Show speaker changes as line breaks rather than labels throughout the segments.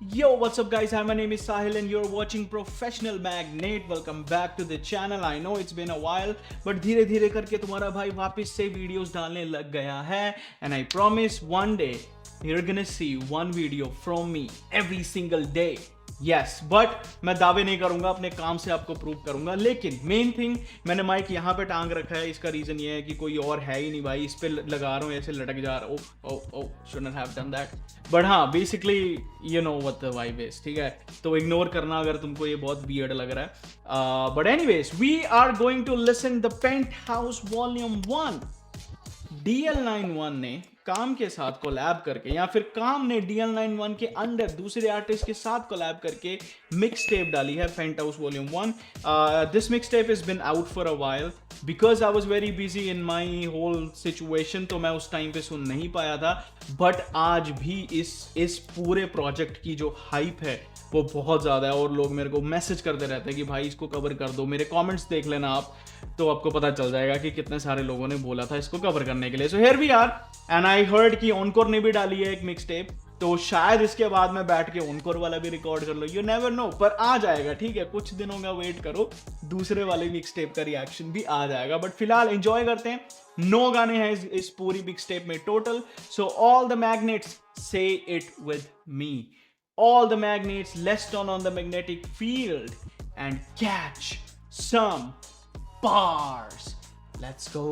Yo, what's up, guys? Hi, my name is Sahil, and you're watching Professional Magnet. Welcome back to the channel. I know it's been a while, but धीरे धीरे करके तुम्हारा भाई वापस से videos डालने लग गया है. And I promise one day you're gonna see one video from me every single day. Yes but मैं दावे नहीं करूंगा, अपने काम से आपको प्रूव करूंगा. लेकिन मेन थिंग, मैंने माइक यहाँ पे टांग रखा है. इसका रीजन ये है कि कोई और है ही नहीं भाई. इस पे लगा रहा हूँ, ऐसे लटक जा रहा हूँ. Oh shouldn't have done that. But हाँ, basically you know what the vibe is. ठीक है, तो इग्नोर करना अगर तुमको ये बहुत वियर्ड लग रहा है. But anyways, we are going to listen the penthouse volume 1. DL91 ने काम के साथ कोलैब करके, या फिर काम ने DL91 के अंडर दूसरे आर्टिस्ट के साथ कोलैब करके मिक्स टेप डाली है, penthouse volume 1. This mix tape is been out for a while because I was very busy in my whole situation, तो मैं उस टाइम पे सुन नहीं पाया था. बट आज भी इस पूरे प्रोजेक्ट की जो हाइप है वो बहुत ज़्यादा है, और लोग मेरे को मैसेज करते रहते हैं कि भाई इसको कवर कर दो. मेरे कमेंट्स देख लेना आप, तो आपको पता चल जाएगा कि कितने सारे लोगों ने बोला था इसको कवर करने के लिए. So here we are, and I heard कि ऑनकोर ने भी डाली है एक मिक्स टेप, तो शायद इसके बाद मैं बैठ के ऑनकोर वाला भी रिकॉर्ड कर लो. यू नेवर नो, पर आ जाएगा. ठीक है, कुछ दिनों का वेट करो, दूसरे वाले मिक्स टेप का रिएक्शन भी आ जाएगा. बट फिलहाल एंजॉय करते हैं. 9 गाने हैं इस पूरी मिक्स टेप में total. So all the magnets से it with me. All the magnets, let's turn on the magnetic field and catch some bars. Let's go.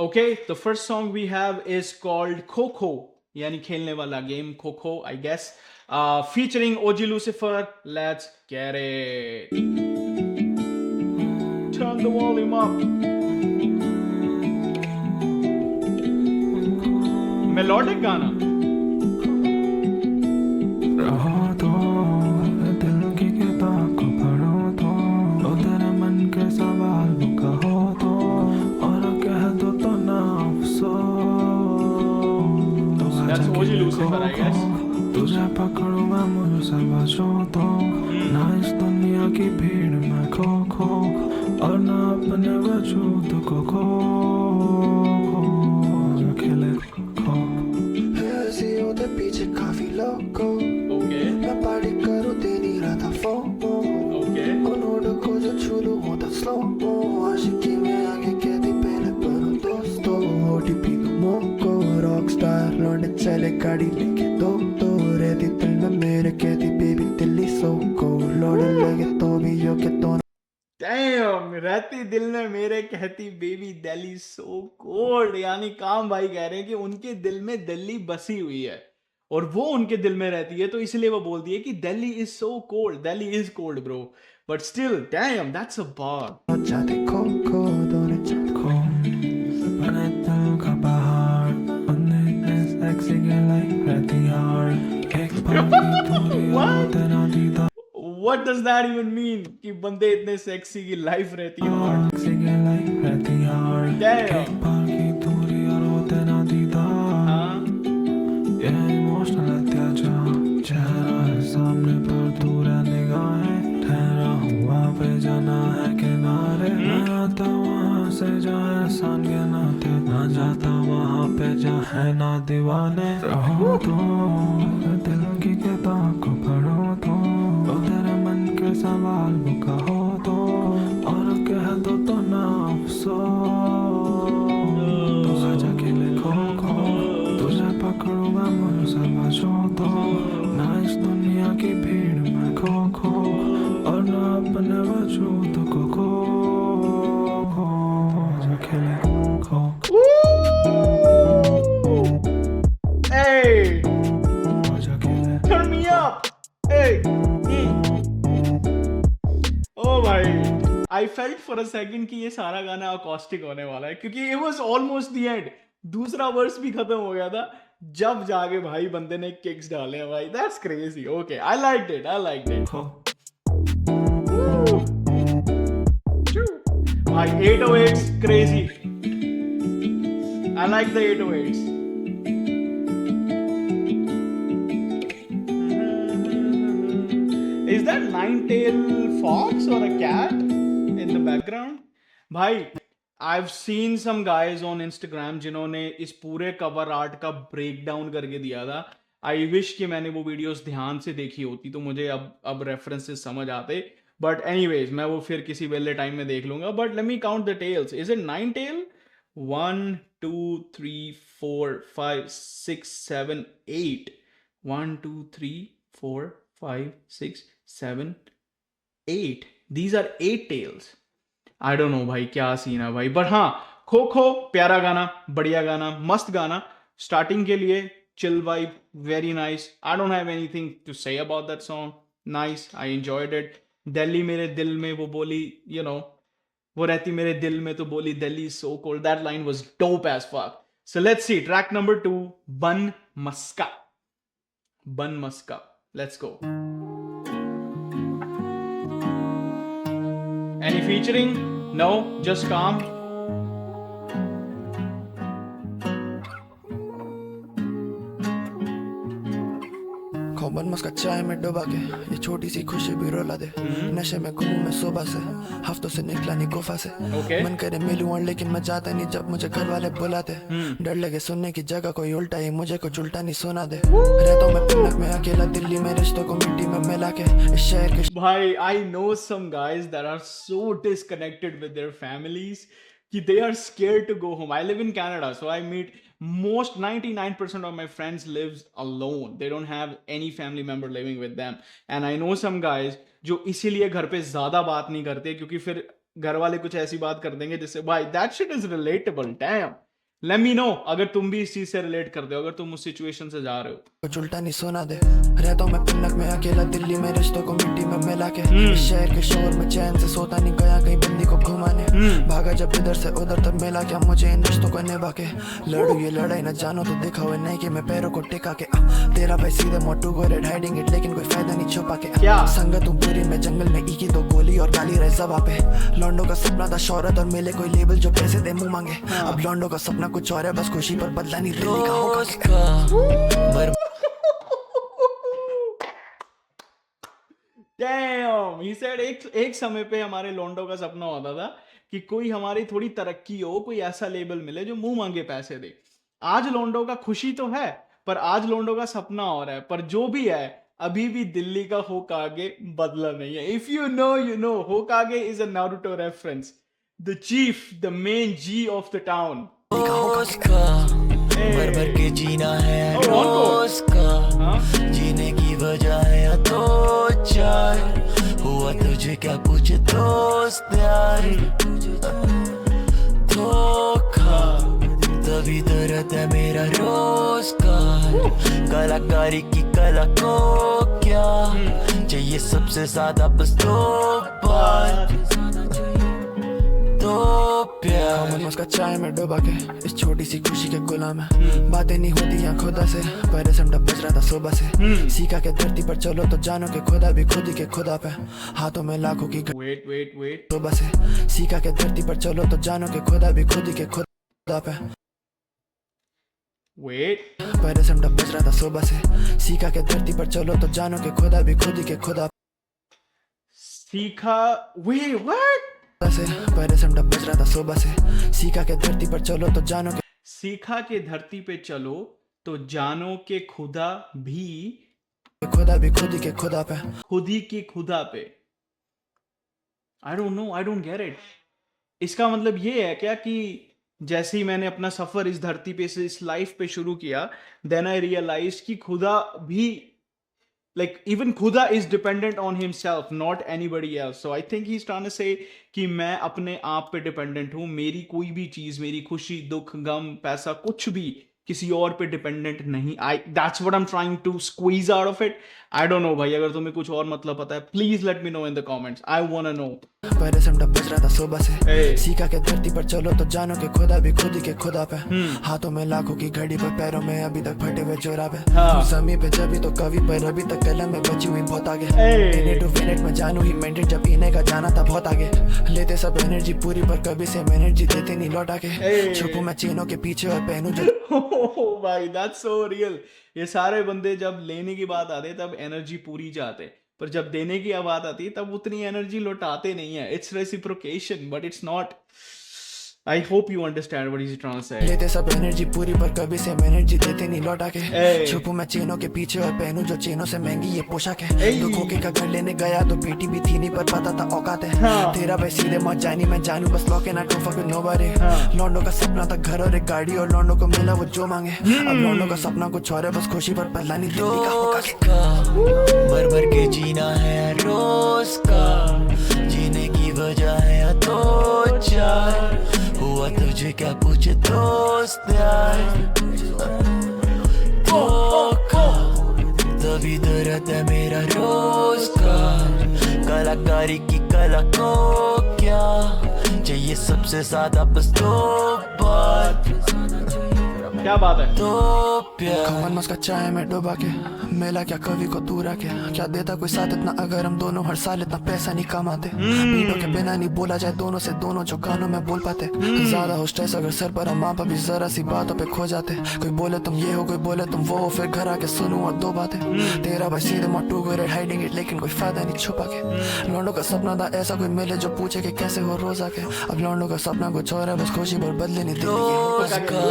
Okay, the first song we have is called Coco, yani khelne wala game Coco, I guess. Featuring OG Lucifer. Let's get it. Turn the volume up. Melodic गाना.
दिल की किताब को पढ़ो तो तेरे मन के सवाल कहो तो, और कह दो तो ना अफसोस.
That's OG Lucifer, I guess.
तुझे पकड़ूं मैं मुझे समझो तो, ना इस दुनिया की भीड़ में खो खो, और ना अपने वजूद को खो खिले खो. ऐसी होते पीछे काफी लोगों, मैं पार्टी करूँ तेरी राधा फोमो, नोड को जो छूलू होता स्लो मो, आशिकी में आगे कहती पहले बनो दोस्तों. OTP दो मोको, रॉक स्टार लौंडे चले गाड़ी लेके दो रहती दिल में मेरे कहती बेबी दिल्ली सो को, लौड़े लगे तो भी यो के तो.
Damn, रहती दिल में मेरे कहती बेबी दिल्ली सो कोल्ड. यानी काम भाई कह रहे हैं कि उनके दिल में दिल्ली बसी हुई है और वो उनके दिल में रहती है, तो इसलिए वो बोलती है कि Delhi is so cold. Delhi is cold bro, but still damn, that's a bar.
जाते खो खो दोने चल खो, बने दिल का बाहर, बने इतने सेक्सी के लाइक रहती यार, एक बार की दूरी और तेरा दीदार.
What does that even mean कि बंदे इतने सेक्सी की लाइफ रहती है.
सेक्सी के लाइक रहती यार, एक बार की दूरी और वो तेरा दीदार. ये इमोशनल अत्याचार, चेहरा है सामने पर दूर है निगाहें, ठहरा हुआ पे जाना है किनारे, मैं आता वहाँ से जहाँ एहसान के नाते, ना जाता वहाँ पे जहाँ है ना दीवाने. रहो तो दिल की किताब को पढ़ो तो तेरे मन के सवाल वो कहो तो, और कह दो तो ना अफसोस. तो आजा खेले खो खो, तुझे पकड़ूं मैं मुझे समझो तो, ना इस दुनिया की भीड़ में खो खो, और ना अपने वजूद को खो आजा खेले खो.
Hey,
आजा खेले
turn me up. Hey. Oh भाई, I felt for a second कि ये सारा गाना अकॉस्टिक होने वाला है, क्योंकि it was almost the end. दूसरा वर्स भी खत्म हो गया था जब जाके भाई बंदे ने किक्स डाले हैं भाई. That's crazy. Okay, I liked it.
खो.
भाई 808s crazy. I like the 808s. Is that nine-tail fox or a cat in the background? भाई, I've seen some guys on Instagram जिन्होंने इस पूरे कवर आर्ट का ब्रेक डाउन करके दिया था. आई विश कि मैंने वो वीडियोस ध्यान से देखी होती तो मुझे अब रेफरेंसेस समझ आते, बट एनीवेज मैं वो फिर किसी वेले टाइम में देख लूंगा। But let me count the tails, is it 9 tail? 1 2 3 4 5 6 7 8। 1 2 3 4 5 6 7 8, these are 8 tails। I don't no भाई क्या सीन है भाई, बट हाँ, खो खो प्यारा गाना, बढ़िया गाना, मस्त गाना स्टार्टिंग के लिए, chill vibe, very nice. I don't have anything to say about that song, nice, I enjoyed it. Delhi मेरे दिल में वो बोली, यू नो, वो रहती मेरे दिल में तो बोली Delhi so cold, that line was dope as fuck. So let's see track number 2, bun maska. Bun maska, let's go. Any featuring? No, just calm.
बन मस्का चाय में डुबा के ये छोटी सी खुशी भी रुला दे। नशे में घूमूं मैं सुबह से, हफ्तों से निकला नहीं गुफा से।
Okay.
मन करे मिलूं और लेकिन मैं जाता नहीं जब मुझे घर वाले बुलाते। डर लगे सुनने की जगह कोई उल्टा ही मुझे कुछ उल्टा नहीं सुना दे। रहता हूँ मैं पिनक में अकेला दिल्ली में, रिश्तों को मिट्टी में मिला के इस शहर के
भाई I know some guys that are so disconnected with their families कि they are scared to go home. I live in Canada, so I meet most 99% of my friends lives alone. They don't have any family member living with them. And I know some guys जो इसीलिए घर पे ज्यादा बात नहीं करते क्योंकि फिर घर वाले कुछ ऐसी बात कर देंगे जिससे भाई that shit is relatable, damn. Let me know अगर तुम भी इस चीज से रिलेट करते हो, अगर तुम उस सिचुएशन से जा रहे हो।
कुछ उल्टा नहीं सुना दे। रहता हूँ मैं पिनक में अकेला दिल्ली में, रिश्तों को मिट्टी में मिला के इस शहर के शोर में चैन से सोता नहीं गया कहीं बंदी को घुमाने। भागा जब इधर से उधर तब मिला क्या मुझे इन रिश्तों को निभा के। लड़ू ये लड़ाई न जानो तो दिखा हुआ नहीं कि मैं पैरों को टिका के। तेरा भाई सीधे मोटू गोरे हाइडिंग इट लेकिन कोई फायदा नहीं छुपा के।
क्या?
संगत हूँ पूरी में जंगल में की तो गोली और गाली रहे जबा पे। लॉन्डो का सपना था शौहरत और मिले कोई लेबल जो पैसे दे मुंह मांगे। अब लॉन्डो का सपना कुछ और है, बस खुशी पर बदला नहीं दिल्ली का होगा।
Damn, he said एक समय पे हमारे लोंडो का सपना होता था कि कोई हमारी थोड़ी तरक्की हो, कोई ऐसा लेबल मिले जो मुंह मांगे पैसे दे। आज लोंडो का खुशी तो है, पर आज लोंडो का सपना और है। पर जो भी है, अभी भी दिल्ली का होकागे बदला नहीं है। If you know you know, Hokage is a Naruto reference, the chief, the main G of the town.
भर भर के जीना है
Oh,
रोज का, जीने की वजह है दो चार, हुआ तुझे क्या पूछे दोस्त यार। धोखा तभी दर्द है मेरा रोज का, कलाकारी की कला को क्या चाहिए सबसे ज्यादा, बस दो बार तो प्यार। उसका चाय में डुबा के इस छोटी सी खुशी के गुलाम है। बातें नहीं होती यहाँ खुदा से, पर समझा बज रहा था सुबह से। सीखा के धरती पर चलो तो जानो के खुदा भी खुद ही के खुदा पे। हाथों में लाखों की
वेट
सुबह से। सीखा के धरती पर चलो तो जानो के खुदा भी खुद ही के खुदा पे। पर समझा बज रहा था सुबह से। सीखा के धरती पर चलो तो जानो के खुदा भी खुद ही के खुदा
सीखा व्हाट
से। पर समझा बज रहा था सुबह से। सीखा के धरती पर चलो तो जानो के
सीखा के धरती पे चलो तो जानो के खुदा भी
खुद ही के खुदा पे।
खुद ही के खुदा पे। आई don't know, I don't get it. इसका मतलब ये है क्या कि जैसे ही मैंने अपना सफर इस धरती पे से इस लाइफ पे शुरू किया, देन आई रियलाइज कि खुदा भी like even Khuda is dependent on himself, not anybody else. So I think he's trying to say कि मैं अपने आप पे डिपेंडेंट हूँ। मेरी कोई भी चीज, मेरी खुशी, दुख, गम, पैसा, कुछ भी किसी और पे डिपेंडेंट नहीं। that's what I'm trying to squeeze out of it. I don't know भाई, अगर तुम्हें कुछ और मतलब पता है, please let me know in the comments. I wanna know.
पर समझा बज रहा था सुबह से। सीखा के धरती पर चलो तो जानो के खुदा भी खुद ही के खुदा पे। हाथों में लाखों की घड़ी पर, पैरों में अभी तक फटे हुए जोराब है। समय पे जबी तो कवि पर अभी तक कलम में बची हुई बहुत आगे। मिनट टू मिनट में जानू ही मेंटेन, जब इन्हें का जाना था बहुत आगे। लेते सब एनर्जी पूरी पर कभी से एनर्जी देते नहीं लौटा के। छुपू मैं चीनों के पीछे और पहनू जो
भाई that's so real. ये सारे बंदे जब लेने की बात आते तब एनर्जी पूरी जाते, पर जब देने की बात आती तब उतनी एनर्जी लौटाते नहीं है। It's reciprocation but it's not. I hope you understand what he's trying to say.
लेते सब एनर्जी पूरी पर कभी से एनर्जी देते नहीं लौटा के
Hey.
छुपू मैं चेनों के पीछे और पहनूं जो चेनों से महंगी ये पोशाक है तो खोके का घर लेने गया तो पेटी भी थी नहीं पर पता था औकात है तेरा भाई सीधे मत जानी मैं जानू बस lock and I don't fuck with nobody लौंडों का सपना था घर और एक गाड़ी और लौंडों को मिला वो जो मांगे अब लौंडों का सपना कुछ और है बस खुशी पर पहला नहीं दिल्ली का होगा के
मर मर के जीना है रोज का जीने की वजह है दो चार हुआ तुझे क्या पूछे दोस्त यार धोखा तभी दर्द है मेरा रोज का कलाकारी की कला को क्या चाहिए सबसे ज्यादा बस दो बात
क्या बात है?
तो खमन मस्का चाय में डुबा के मेला क्या कवि को तू रखे क्या देता कोई साथ इतना अगर हम दोनों हर साल इतना पैसा नहीं कमाते बीटों के बिना नहीं बोला जाए दोनों से दोनों जो कानों में बोल पाते ज्यादा हो स्ट्रेस अगर सर पर हम भी जरा सी बातों पे खो जाते कोई बोले तुम ये हो कोई बोले तुम वो हो फिर घर आके सुनूं और दो बातें तेरा भाई सीधे मोटू गोरे हाइडिंग इट लेकिन कोई फायदा नहीं छुपा के लौंडों का सपना था ऐसा कोई मिले जो पूछे कि कैसे हो रोज आके अब लौंडों का सपना कुछ और है बस खुशी पर बदले नहीं देगी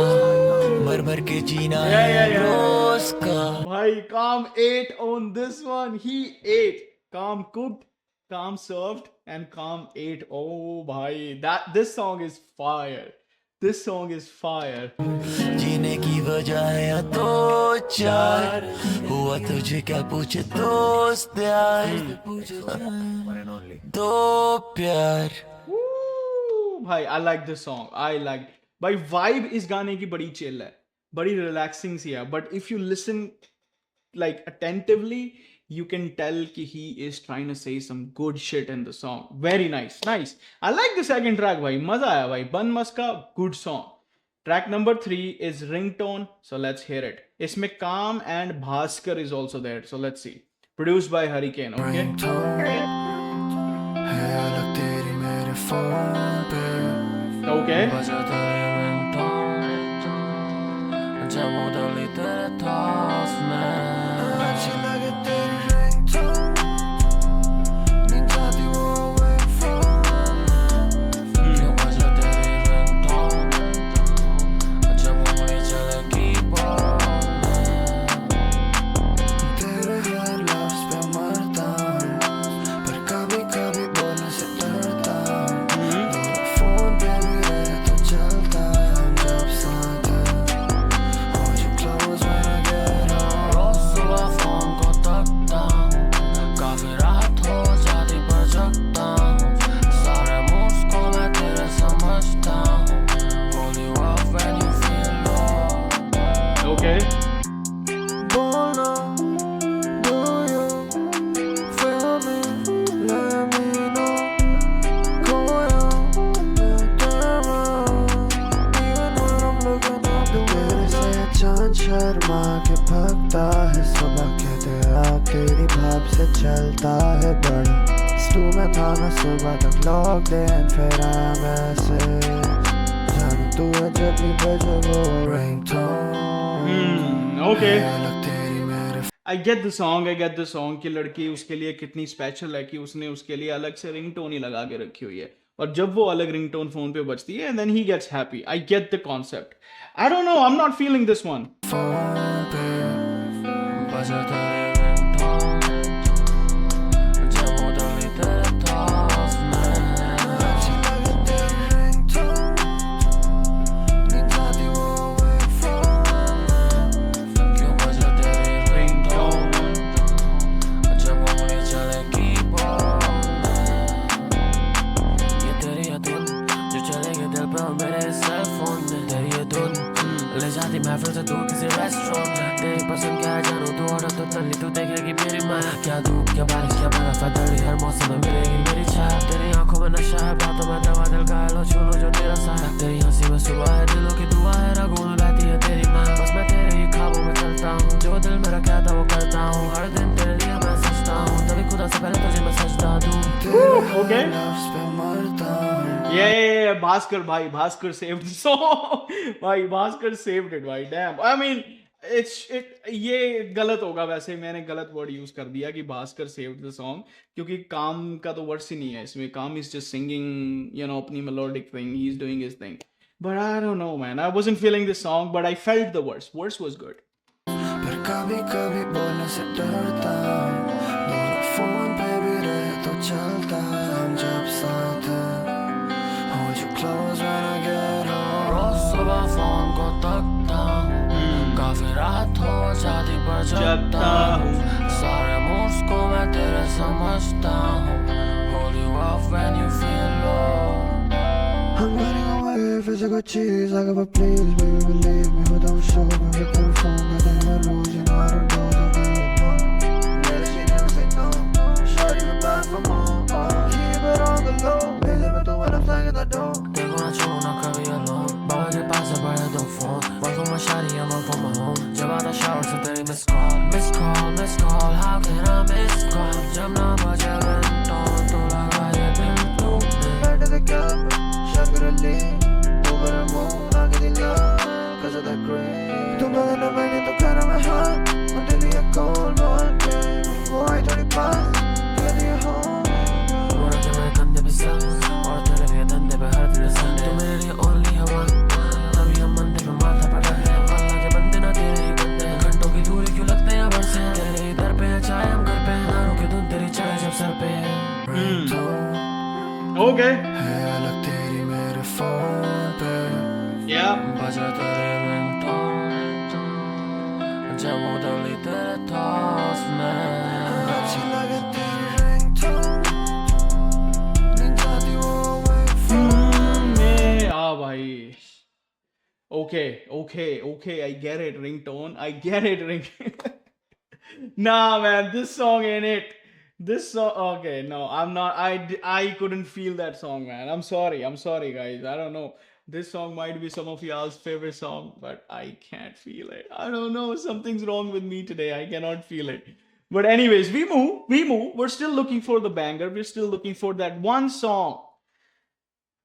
मर मर के जीना है रोज का
भाई Calm ate on this one. He ate. Calm cooked, Calm served, and Calm ate. Oh bhai, this song is fire. This song is fire.
जीने की वजह है दो चार हुआ तुझे क्या पूछे दोस्त यार दो प्यार
Woo! भाई I like this song. I like. भाई vibe इस गाने की बड़ी chill है, बड़ी relaxing सी है. But if you listen like attentively, you can tell कि he is trying to say some good shit in the song. Very nice, nice. I like the second track भाई, मजा आया भाई. बन मस्का good song. Track number 3 is Ringtone. So let's hear it. इसमें Calm and Bhaskar is also there. So let's see. Produced by Hurricane. Okay.
है अलग तेरी मेरे फोन पे
Okay.
बजाता है रिंगटोन जब उड़ली तेरे थॉट्स में अच्छी लगे तेरी रिंगटोन नींद आती वो away from क्यों बजा तेरी रिंगटोन जब उंगली चले कीबोर्ड में तेरे हर लफ्ज़ पे मरता हूँ पर कभी कभी बोलने से डरता हूँ फोन पे भी रहे तो चलता है हम जब साथ हैं Hold you close when I get home रोज सुबह फोन को तकता हूँ काफी रात हो जाती पर जगता हूँ सारे मूड्स को मैं तेरे समझता हूँ Pull you up when you feel low
Okay.
बोलना Do you feel me? Let me know खोया मैं तेरा Even when I'm looking up the तेरे से चांद शर्मा के भगता है सुबह के तेरा तेरी भाप से चलता है बड़ा स्टू में था मैं सुबह तक लॉक इन फिर आया मैसेज जान तू है जब भी बजे वो रिंगटोन
Okay.
अलग तेरी मेरे
I get the song कि लड़की उसके लिए कितनी स्पेशल है कि उसने उसके लिए अलग से रिंगटोन ही लगा के रखी हुई है और जब वो अलग रिंगटोन फोन पे बजती है and then he gets happy. I get the concept. I don't know, I'm not feeling this one.
Phone पे बजाता है रिंगटोन जब उड़ली तेरे थॉट्स में अच्छी लगे तेरी रिंगटोन नींद आती वो away from क्यों बजा तेरी रिंगटोन जब उंगली चले कीबोर्ड में ये तेरी धुन जो चलेगी दिल पे और मेरे सेल फोन में तेरी ये धुन ले जाती महफिल से दूर किसी रेस्टोरेंट में तेरी पसंद क्या है जानू तू ऑर्डर तो तल्ली तू देखेगी मेरी माया क्या धूप क्या बारिश क्या बर्फ है दरी हर मौसम में मिलेगी मेरी छाया तेरी आंखों में नशा है बातों में दवा दिल का है लो छू लो जो तेरा साया तेरी हंसी में सुबह है दिलों की दुआ है रगों में बहती है तेरी माया बस मैं तेरे ही ख्वाबों में चलता हूँ जो दिल मेरा कहता वो करता हूँ हर दिन तेरे लिए मैं सजता हूँ तभी खुदा से पहले तुझे मैं सजदा दूँ
Okay.
लफ्ज़ पे मरता हूँ
Bhaskar bhai, Bhaskar saved the song. Bhai, Bhaskar saved it, bhai. Damn. I mean, ये गलत होगा, वैसे मैंने गलत वर्ड यूज कर दिया कि भास्कर सेव्ड द सॉन्ग, क्योंकि काम का तो वर्ड्स ही नहीं है इसमें. काम इज जस्ट सिंगिंग अपनी melodic thing, he is doing his thing. But I don't no man, I wasn't feeling this song, but I felt the words was good.
पर कभी कभी बोलने से डरता हूँ, दोनों फोन पे भी रहे तो चलता है हम जब साथ हैं. Hold you close when I get home.
रोज सुबह फोन को तकता हूँ, काफी रात हो जाती पर जगता हूँ. सारे मूड्स को मैं तेरे समझता हूँ. Hold you up when you feel low.
I'm running away, physical cheese, I give a please, baby believe me, without show, baby put a phone, but then I lose, you know I don't know, so baby, never she never say no, shorty you back for more, keep it on the low, baby but do when I'm playing the door.
देखो ना छोड़ो ना कभी alone, बाबा के पास है बड़े दो phone, बातों में शादी I'm up on my home, जब आता शावर से तेरी miss call, how can I miss call, जब ना बजे ringtone, तू लगा ये दिन तू
Back to the camera, Shangri-La, over the moon, I get in love, cause of that green. Tu me na main to cara mein haan, until you call one day, boy 25, get you home.
बोरा के मेरे कंधे पे sir, और तेरे लिए धंधे पे हर दिन संडे. तू मेरे लिए only है one, तभी हम मंदिर में माथा पड़ा है. अल्लाह के बंदे ना तेरे ही बंदे हैं, घंटों की दूरी क्यों लगते हैं बरसे. तेरे ही दर पे है चाहे हम घर पे, ना रुके धुन तेरी चढ़े जब सर पे.
ओके,
है अलग तेरी मेरे फोन पे,
या
बजे तेरे ringtone, जब वो डली तेरे thoughts में.
अच्छी लगे तेरी ringtone, नींद आती वो away from.
भाई. Okay, I get it, ringtone, I get it, Nah man, this song ain't it. This song, okay, no, I'm not, I couldn't feel that song, man. I'm sorry guys, I don't know. This song might be some of y'all's favorite song, but I can't feel it. I don't know, something's wrong with me today, I cannot feel it. But anyways, we move, we're still looking for the banger, we're still looking for that one song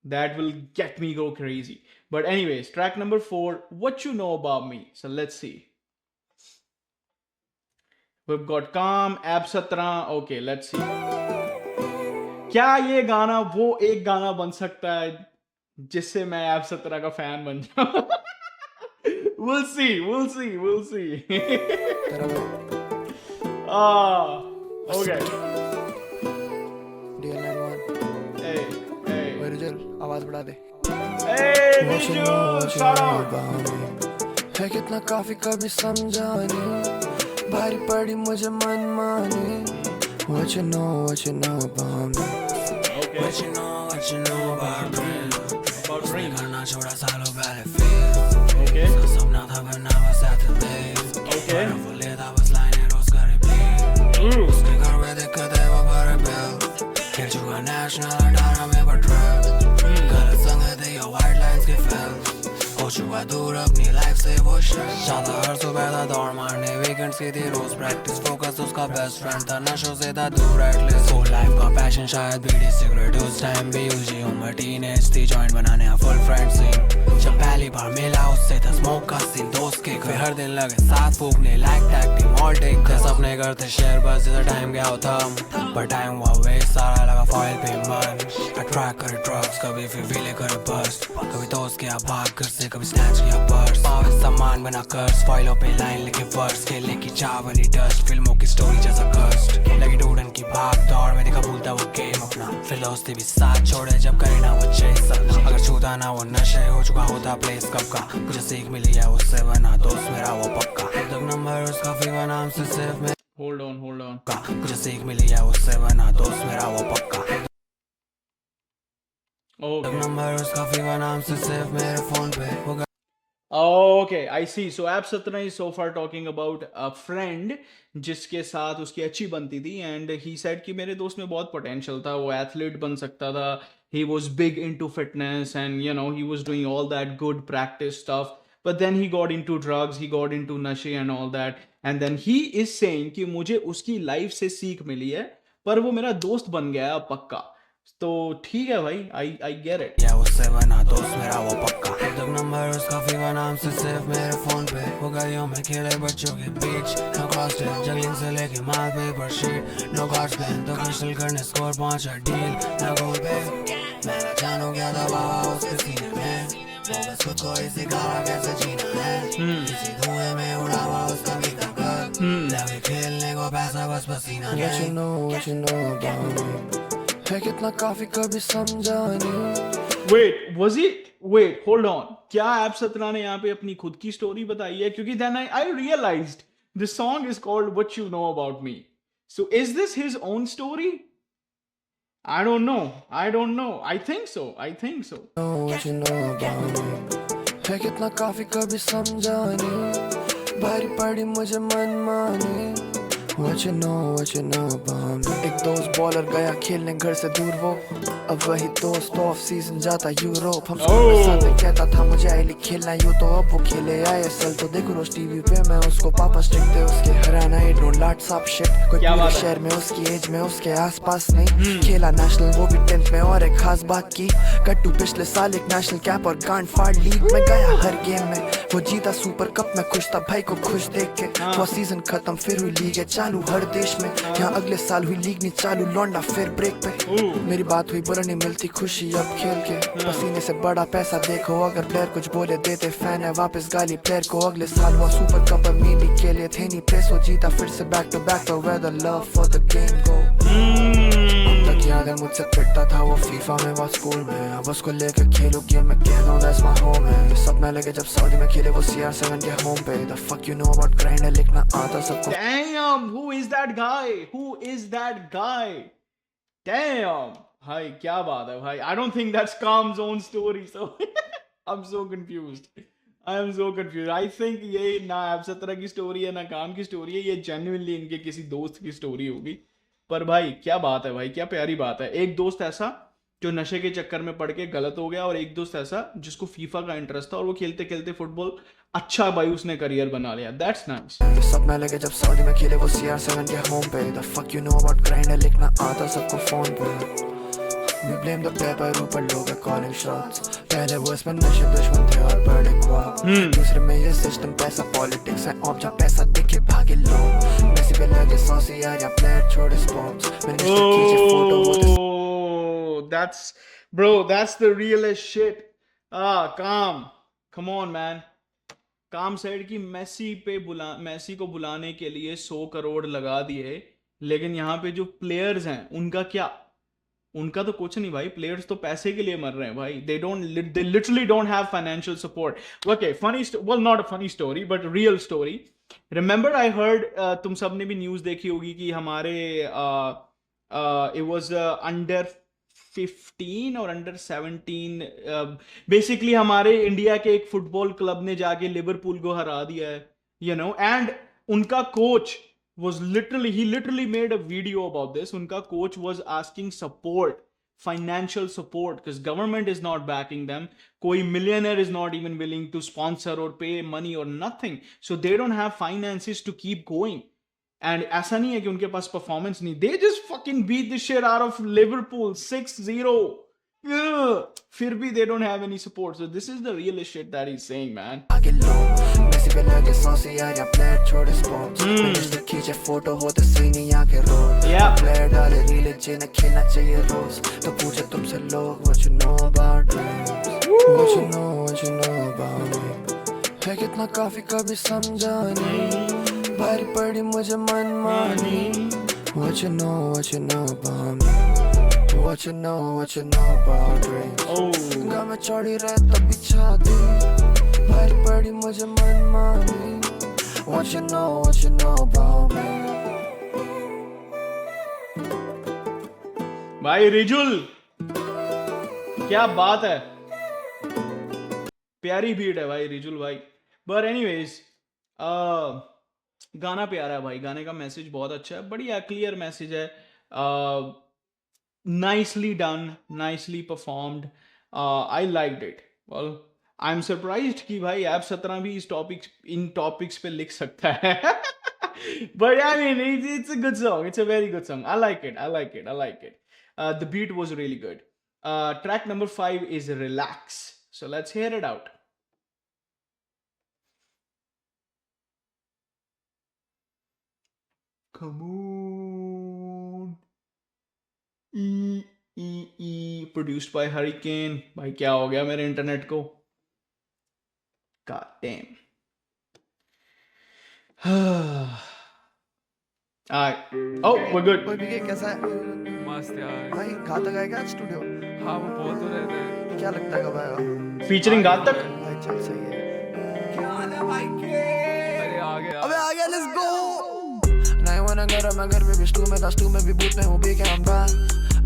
that will get me go crazy. But anyways, track number 4, What You Know About Me. So let's see. We've got Calm, Ab Satra. Okay, let's see. क्या ये गाना वो एक गाना बन सकता है जिससे मैं ऐब सत्रा का फैन बन जाऊं? We'll see.
तेरा भाई,
Okay.
DL91,
Hey.
मेरे दिल, आवाज बढ़ा दे.
Hey,
What you
Viju,
know
shout out.
about me? है कितना काफी कभी समझाने, भारी पड़ी मुझे मनमानी. What you know about me?
Okay.
What you know about real?
About Ring.
करना छोड़ा सालों पहले feel.
Okay.
इसका सपना था बनना बस at the base.
Okay.
पर वो लेता बस लाइनें रोज करे bleed. उसके घर में दिक्कत है वो भरे bill. खेल चुका national 18 में पर trail. गलत संगत है या white lines के fail. हो चुका दूर अपनी लाइफ से वो stress. चाहता हर सुबह था दौड़ मारने, weekends की थी रोज practice. Focus उसका best friend था, नशों से था दूर at least. Whole life का passion शायद बीड़ी सिगरेट, उस टाइम भी यूजी उम्र teenage थी, joint बनाने आ full friend scene. जब पहली बार मिला उससे था smoke का scene, दोस्त के फिर हर दिन लगे साथ फूकने like tag team all take थे. सपने करते share बस जैसा time गया था, पर time हुआ waste, सारा लगा foil पे मन. I try करे drugs, कभी फिर wheelie करे bust, कभी दोस्त किया भाग घर से, कभी snatch किया purse. पावे सामान बना कर्स, फाइलों पे लाइन लिखे वर्स, खेलने की चाह बनी डस्ट, फिल्मों की स्टोरी जैसा कर्स्ट. लगी डूडन की भाग दौड़ में, देखा भूलता वो गेम अपना, फिर दोस्ती भी साथ छोड़े जब करे ना वो चेस अपना. अगर छूता ना वो नशे, हो चुका होता प्लेस कब का. मुझे सीख मिली है उससे, बना दोस्त मेरा वो पक्का. तक नंबर उसका फीवा नाम से सिर्फ में
Hold on.
का. मुझे सीख मिली है उससे, बना दोस्त मेरा वो पक्का.
Okay.
तक नंबर उसका फीवा नाम से सिर्फ मेरे फोन पे होगा.
Okay, I see. So Ab Satra is so far talking about a friend जिसके साथ उसकी अच्छी बनती थी, and he said कि मेरे दोस्त में बहुत potential था, वो athlete बन सकता था, he was big into fitness and he was doing all that good practice stuff, but then he got into drugs, he got into नशे and all that, and then he is saying कि मुझे उसकी life से सीख मिली है, पर वो मेरा दोस्त बन गया अब पक्का. तो ठीक है भाई, आई गेट इट।
या उससे बना दोस्त मेरा वो पक्का, एक नंबर उसका फीवा नाम से सिर्फ मेरे फोन पे, वो गलियों में खेले बच्चों के बीच, नो कॉस्ट जगलिंग से लेके माल paper sheet, no cost plan तो कैंसिल करने स्कोर पहुंचा डील, ना गोल पे मेरा जानू क्या दबावा उसके सीने में, वो बस खुद को ही सिखावा कैसे जीना है, किसी धुएं में उड़ावा उसका भी ताकत, लगे खेलने को पैसा बस पसीना है। What you know about me है कितना काफी कभी समझा नहीं।
वेट होल्ड ऑन, क्या ऐप 17 ने यहाँ पे अपनी खुद की स्टोरी बताई है? क्योंकि then I realised this song is called what you know about me, so is this his own story? I don't know, I think so.
What you know about me है कितना काफी कभी समझा नहीं, भारी पड़ी मुझे मन मानी। What you know about me। एक दोस्त बॉलर गया खेलने घर से दूर, वो अब वही दोस्त ऑफ सीजन जाता यूरोप, हम साथ में कहता था मुझे आई लीग खेलना यूं, तो अब वो खेले ISL, तो देखो रोज टीवी पे मैं उसको पापा स्ट्रिक्ट थे उसके हराना, it don't lots of shit, कोई पूरे शहर में उसकी एज में उसके आसपास नहीं, खेला नेशनल वो भी 10th में, और एक खास बात की कट्टू पिछले साल एक नेशनल कैप और गांड फाड़ लीग में गया हर गेम में, वो जीता सुपर कप में खुश था भाई को खुश देख के, वो सीजन खत्म फिर हुई लीग है चालू हर देश में, यहाँ अगले साल हुई लीग नहीं चालू, लौंडा फिर ब्रेक पे, मेरी बात हुई बुरा नहीं मिलती खुशी अब खेल के, पसीने से बड़ा पैसा देखो, अगर प्लेयर कुछ बोले देते फैन है वापस गाली प्लेयर को, अगले साल वो सुपर कप और मीमी के लिए थे नहीं प्रेस, वो जीता फिर से बैक टू बैक, पर where the love for the game go। अब तक याद है मुझसे पिटता था वो फीफा में वो स्कूल में, अब उसको लेके खेलो गेम में कह दूं that's my home है, सपना लगे जब सऊदी में खेले वो CR7 के होम पे, the fuck you know about grind है लिखना आता सबको।
Damn, who is that guy? Damn, भाई क्या बात है भाई। I don't think that's Kam's own story, so I'm so confused. I think ये ना ऐप 17 की स्टोरी है ना काम की स्टोरी है, ये जेन्युइनली इनके किसी दोस्त की स्टोरी होगी। पर भाई क्या बात है भाई, क्या प्यारी बात है। एक दोस्त ऐसा जो नशे के चक्कर में पड़ के गलत हो गया, और एक दोस्त ऐसा जिसको फीफा का इंटरेस्ट था और वो खेलते खेलते फुटबॉल अच्छा भाई उसने करियर बना लिया। That's nice.
सपना लगे जब सऊदी में खेले वो CR7 के होम पे, the fuck you know about grind है लिखना आता सबको फोन पे, we blame the player पर ऊपर लोग है calling shots, पहले वो इसमें नशे दुश्मन थे और बड़े ख्वाब, दूसरे में ये सिस्टम पैसा पॉलिटिक्स है, अब जब पैसा दिखे भागे लोग, मेसी पे लगे सॉसी यार या प्लेयर छोड़े स्पोर्ट्स, मैंने खींचे फोटो वो
that's the realest shit. Come on man. काम साइड की मेसी को बुलाने के लिए 100 करोड़ लगा दिए, लेकिन यहाँ पे जो प्लेयर्स हैं उनका क्या? उनका तो कुछ नहीं भाई, प्लेयर्स तो पैसे के लिए मर रहे हैं भाई। they literally don't have financial support. Okay, not a funny story but real story. Remember I heard तुम सब ने भी न्यूज देखी होगी कि हमारे it was under 15 और अंडर 17 बेसिकली हमारे इंडिया के एक फुटबॉल क्लब ने जाके लिवरपूल को हरा दिया है, एंड उनका coach was he literally made a video about this. Unka coach was asking financial support, because government is not backing them. Koi millionaire is not even willing to sponsor or pay money or nothing. So they don't have finances to keep going. And ऐसा नहीं है कि उनके पास performance नहीं. They just fucking beat the shit out of Liverpool 6-0. Yeah. फिर भी they don't have any support. So this is the realest shit that he's saying, man.
पे लगे सॉसी यार या प्लेयर छोड़े स्पोर्ट्स, मैंने खींचे फोटो होते सीनी आके रोज, प्लेयर डाले रील जिन्हें खेलना चाहिए रोज, तो पूछे तुमसे लोग what you know about dreams, what you know about me है कितना काफी कभी समझा नहीं, भारी पड़ी मुझे मन मानी, what you know about me, what you know about dreams, गा में चढ़ी रहे तभी छाती, भारी पड़ी मुझे मन मानी, what you know about me।
भाई रिजुल क्या बात है, प्यारी बीट है भाई रिजुल भाई। बट एनीवेज गाना प्यारा है भाई, गाने का मैसेज बहुत अच्छा है, बढ़िया क्लियर मैसेज है, nicely done, nicely performed, I liked it. Well I am surprised कि भाई ऐप 17 भी इन टॉपिक्स पे लिख सकता है। But I mean it's a good song, it's a very good song, I like it. The beat was really good. Track number 5 is Relax. So let's hear it out. Come on. Produced by Hurricane. भाई क्या हो गया मेरे internet को? God damn. Alright. Oh, we're good.
कोई भी के कैसा है
मस्त यार।
भाई? घातक आएगा आज स्टूडियो?
हाँ वो बोल तो रहे थे।
क्या लगता है कब आएगा?
Featuring घातक.
भाई चल सही है।
अरे आ गया।
अबे आ गया, लेट्स गो। नहीं वाना मैं घर में भी स्टू में था, स्टू में भी बूथ में हूँ भी क्या हम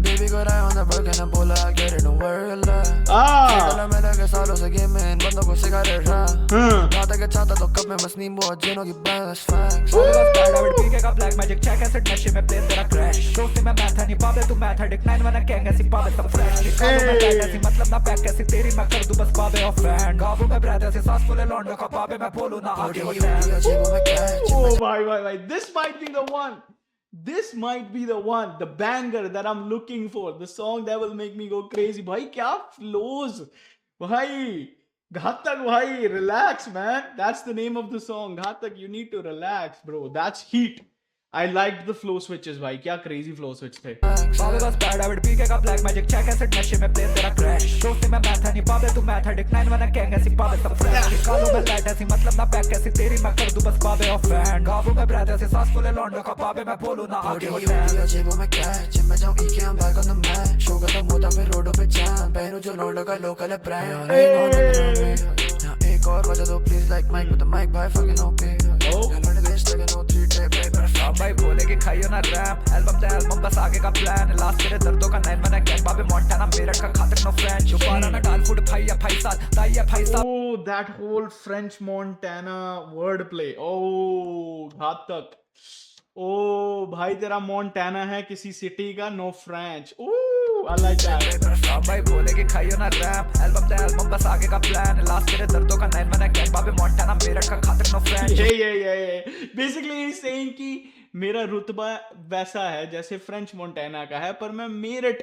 बेबी को राय ऑन द वर्क एंड बोला गेट इट वर्क चला मैं लगे सालों से गेम में इन बंदों को सिखा रहा खाता के चाहता तो कब में बस नींबू और जिनों की बस फैक्ट्स पीके का ब्लैक मैजिक चेक एसिड नशे में प्लेन तेरा क्रैश दोस्ती में मैथ है नहीं पावे तू मैथडिक 9 वाला गैंग ऐसी पावे सब फ्रेश काबू में बैठ ऐसी मतलब ना बैक ऐसी तेरी मैं कर दूं बस पावे ऑफ फैन काबू में ब्रेथ ऐसी सांस फुले लौंडो का पावे मैं बोलूं ना आगे हो
Oh, bye. This might be the one. This might be the one, the banger that I'm looking for, the song that will make me go crazy. Bhai, kya flows? Bhai, Ghatak, bhai, relax, man. That's the name of the song. Ghatak, you need to relax, bro. That's heat. I liked the flow switches, bhai. Kya crazy flow switch the.
पावे बस bad habit पीके का black magic check acid नशे में plane तेरा crash दोस्ती में math है नहीं पावे तू मैथडिक 9 वाला गैंग ऐसी पावे सब फ्रेश काबू में लाइट ऐसी मतलब ना बैक ऐसी तेरी मैं कर दूं बस पावे ऑफ फैन काबू में ब्रेथ ऐसी सांस फुले लौंडो का पावे मैं बोलूं ना आगे हो जेबों में कैश जिम में जाऊं ईके हम back on the match show खत्म होता फिर रोडों पे जाम पहनूं जो लौंडो का लोकल है ब्रांड एक और बजा दो please like mic with the mic भाई फकिंग ओके भाई बोले कि खाइयो ना रैप एल्बम बस आगे का प्लान लास्ट तेरे दर्दों का 9 महीना गैंग बाबे मोंटाना मेरठ का खातिर नो फ्रेंड छुपाना ना डाल फूड भाई या भाई साल ताई या भाई साल
Oh, that whole French Montana wordplay. Oh, Ghatak. Oh, भाई तेरा Montana है किसी सिटी का, no French. Ooh, I like that.
भाई बोले कि खाइयो ना रैप एल्बम बस आगे का प्लान लास्ट तेरे दर्दों का 9 महीना गैंग बाबे मोंटाना मेरठ का खातिर no friend
Yeah. Basically he's saying कि मेरा रुतबा वैसा है जैसे फ्रेंच मोंटाना का है, पर मैं मेरठ,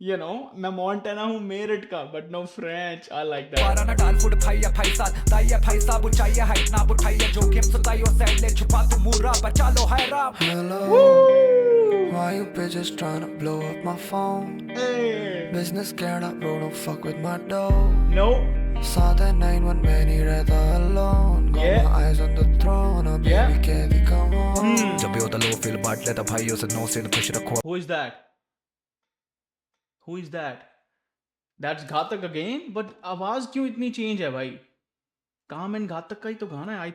मैं मोंटाना हूँ मेरठ का, but know French. I like that.
पारा ना डाल फूड भाई या भाई साल ताई या भाई साहब ऊंचाई हाइट ना उठाइए जो गेम सताई और साइड ले छुपा तू मुर्रा बचा लो हाय Ram hello why you bitches trying to blow up my phone
Hey.
business scared up bro don't fuck with my dough
No.
साथ है 9-1 मैं नहीं रहता alone got
Yeah.
my eyes on the throne अब
Yeah.
baby कैदी come on जब भी होता लो फील बांट लेता भाइयों से नो से खुश रखो
Who is that? That's Ghatak again. But आवाज क्यों इतनी चेंज है भाई? काम एंड घातक का ही तो गाना है. I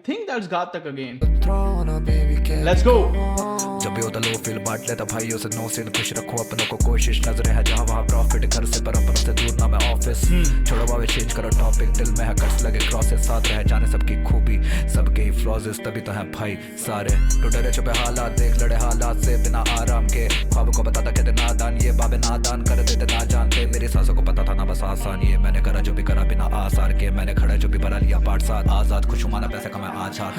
think that's Ghatak again.
throne अब baby कैदी
Let's go.
जब भी होता लो फील बांट लेता भाइयों से नो से खुश रखो अपनों को कोशिश नजर है जहाँ वहाँ प्रॉफिट घर से पर अपनों से दूर ना मैं ऑफिस छोड़ो बाबे चेंज करो टॉपिक दिल में है कर्ज लगे क्रॉसेस साथ रह जाने सबकी खूबी सबके ही फ्लॉजेस तभी तो है भाई सारे टूटे रहे छुपे हालात देख लड़े हालात से बिना आराम के ख्वाब को बताता कहते नादान ये बाबे नादान कर देते ना जानते मेरी सांसों को पता था ना बस आसान ये मैंने करा जो भी करा बिना आसार के मैंने खड़ा जो भी भरा लिया पाठ साथ आजाद खुश माना पैसे का मैं आज हाथ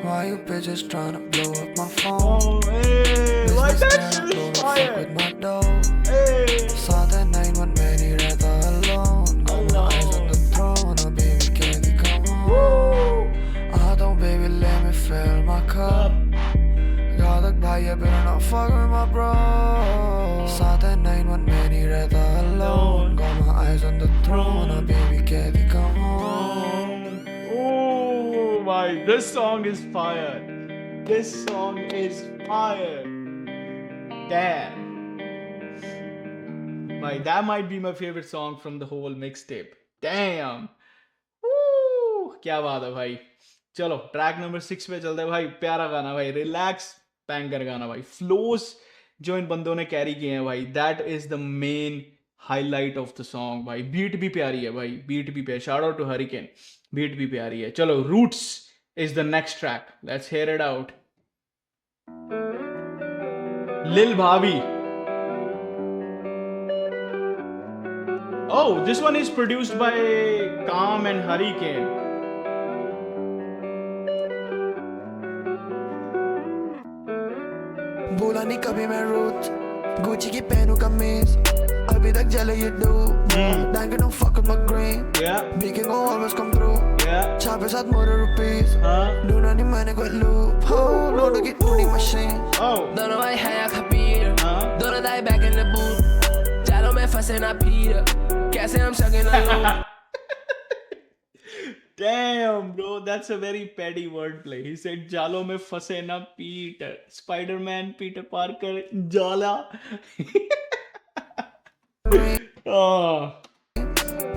why you bitches trying to blow up my phone
Oh, hey. Like that
business
shit is
fuck
fire.
with my dough
Hey.
साथ है 9-1 मैं नहीं रहता alone got my eyes on the throne oh baby candy come on आता हूँ baby let me fill my cup घातक भाई है better not fuck with my bro साथ है 9-1 मैं नहीं रहता alone got my eyes on the throne oh baby candy come on
Oh my, this song is fire. Damn. Bhai, that might be my favorite song from the whole mixtape. Damn. Woo! क्या बात है भाई. चलो track number 6 पे चलते हैं भाई. प्यारा गाना भाई, रिलैक्स बैंगर गाना भाई. फ्लोस जो इन बंदों ने कैरी किए हैं भाई, that is the main highlight of the song भाई. बीट भी प्यारी है भाई, बीट भी प्यारी. Shout out to Hurricane, beat भी प्यारी है. चलो roots is the next track. Let's hear it out. Lil भाभी. Oh, this one is produced by Calm and Hurricane.
भूला नहीं कभी मैं रूट गुची की पहनूं कमीज अभी तक जले ये डूब Dang don't fuck with my green Beacon gon' always come through छापे साथ मोरे रुपीस ढूंढा नहीं मैंने कोई लूप लोड की टूटी मशीन
दोनों भाई हैं या खपीर दोनों दाई back in the booth जालों में फंसे ना पीर कैसे हम सके ना लोग
Damn, bro, that's a very petty wordplay. He said, "Jalo mein phase na Peter." Spider-Man, Peter Parker, Jala. Oh.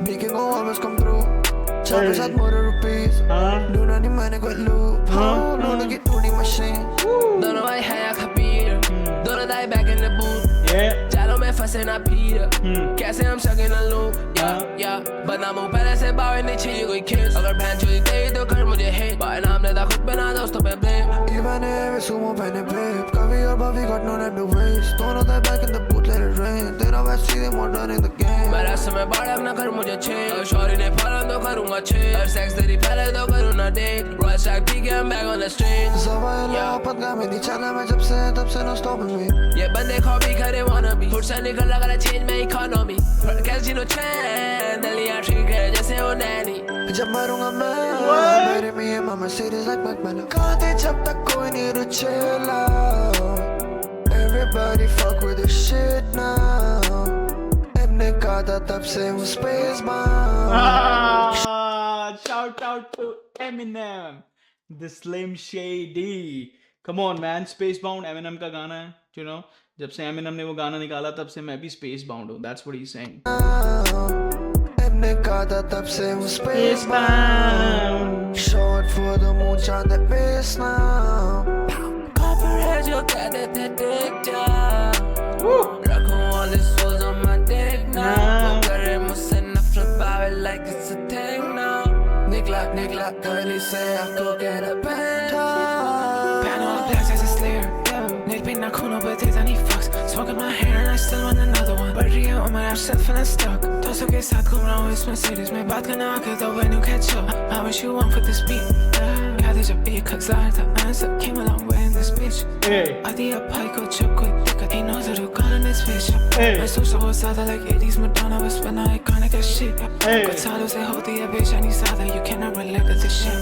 Beacon gon' always come through. छापे साथ मोरे रुपीस ढूंढा नहीं मैंने कोई लूप लोड की टूटी मशीन
दोनों भाई हैं या खपीर दोनों दाई back in the booth जालों में फंसे ना पीर कैसे हम सके ना लोग या बदनामों पहले से बावे नहीं चाहिए कोई खेस अगर बहन चोरी गई तो कर मुझे hate बाय नाम लेता खुद पे ना दोस्तों पे blame
Even if it's sumo pen and babe Cover your body got no time to waste Don't know that back in the booth let it rain तेरा वैसे सीधे modern in the game
मैं रास्ते में बाढ़ ना कर मुझे छेड़ अगर शौरी ने फलन तो करूँगा छेड़ अगर सेक्स तेरी पहले तो करूँ ना डेट Royal Stack पी के I'm back on the street
ज़वाला पता में नहीं चला मैं जब से तब से no stopping me
ये बंदे कॉपी करे wanna be फुर्सत निकल लगा change my economy कैसे जिनो चैन दलिया ठीक है जैसे वो नैनी
जब मरूंगा मैं मेरे में मामा सीरीज like Macmillan कांटे जब तक कोई नहीं रुचेला Everybody fuck with this shit now एमने कहा था तब से हूँ space bound
Shout out to Eminem, the Slim Shady. Come on, man, Spacebound, Eminem का गाना है, you know. जब से Eminem ने वो गाना निकाला तब से मैं भी Spacebound हूँ. That's what he's saying.
एमने कहा था तब से हूँ space bound Short for the moon चांद है base now
Copperhead जो कहते थे टिक टॉक रखूं all these souls on my dick now वो करे मुझसे नफरत पावे like it's a thing now
निकला गली से आपको get a penthouse
Pan all blacks as a slayer. Nick been not cool, no, but they don't need fucks. Smoking my hair and I still want another one. But Rio on my app, still feeling stuck. दोस्तों के साथ घूम रहा हूँ इस Mercedes में बात करना आके तो when you catch up. I wish you one for this beat. याद है जब एक हजार था answer came a long way in this bitch. आधी अब भाई को जब कोई दिक्कत ain't no zero gun in this bitch. मैं सोचता बहुत ज़्यादा like 80s Madonna was when I iconic as shit. कुछ सालों से होती है बेचैनी ज़्यादा you cannot relate to this shit.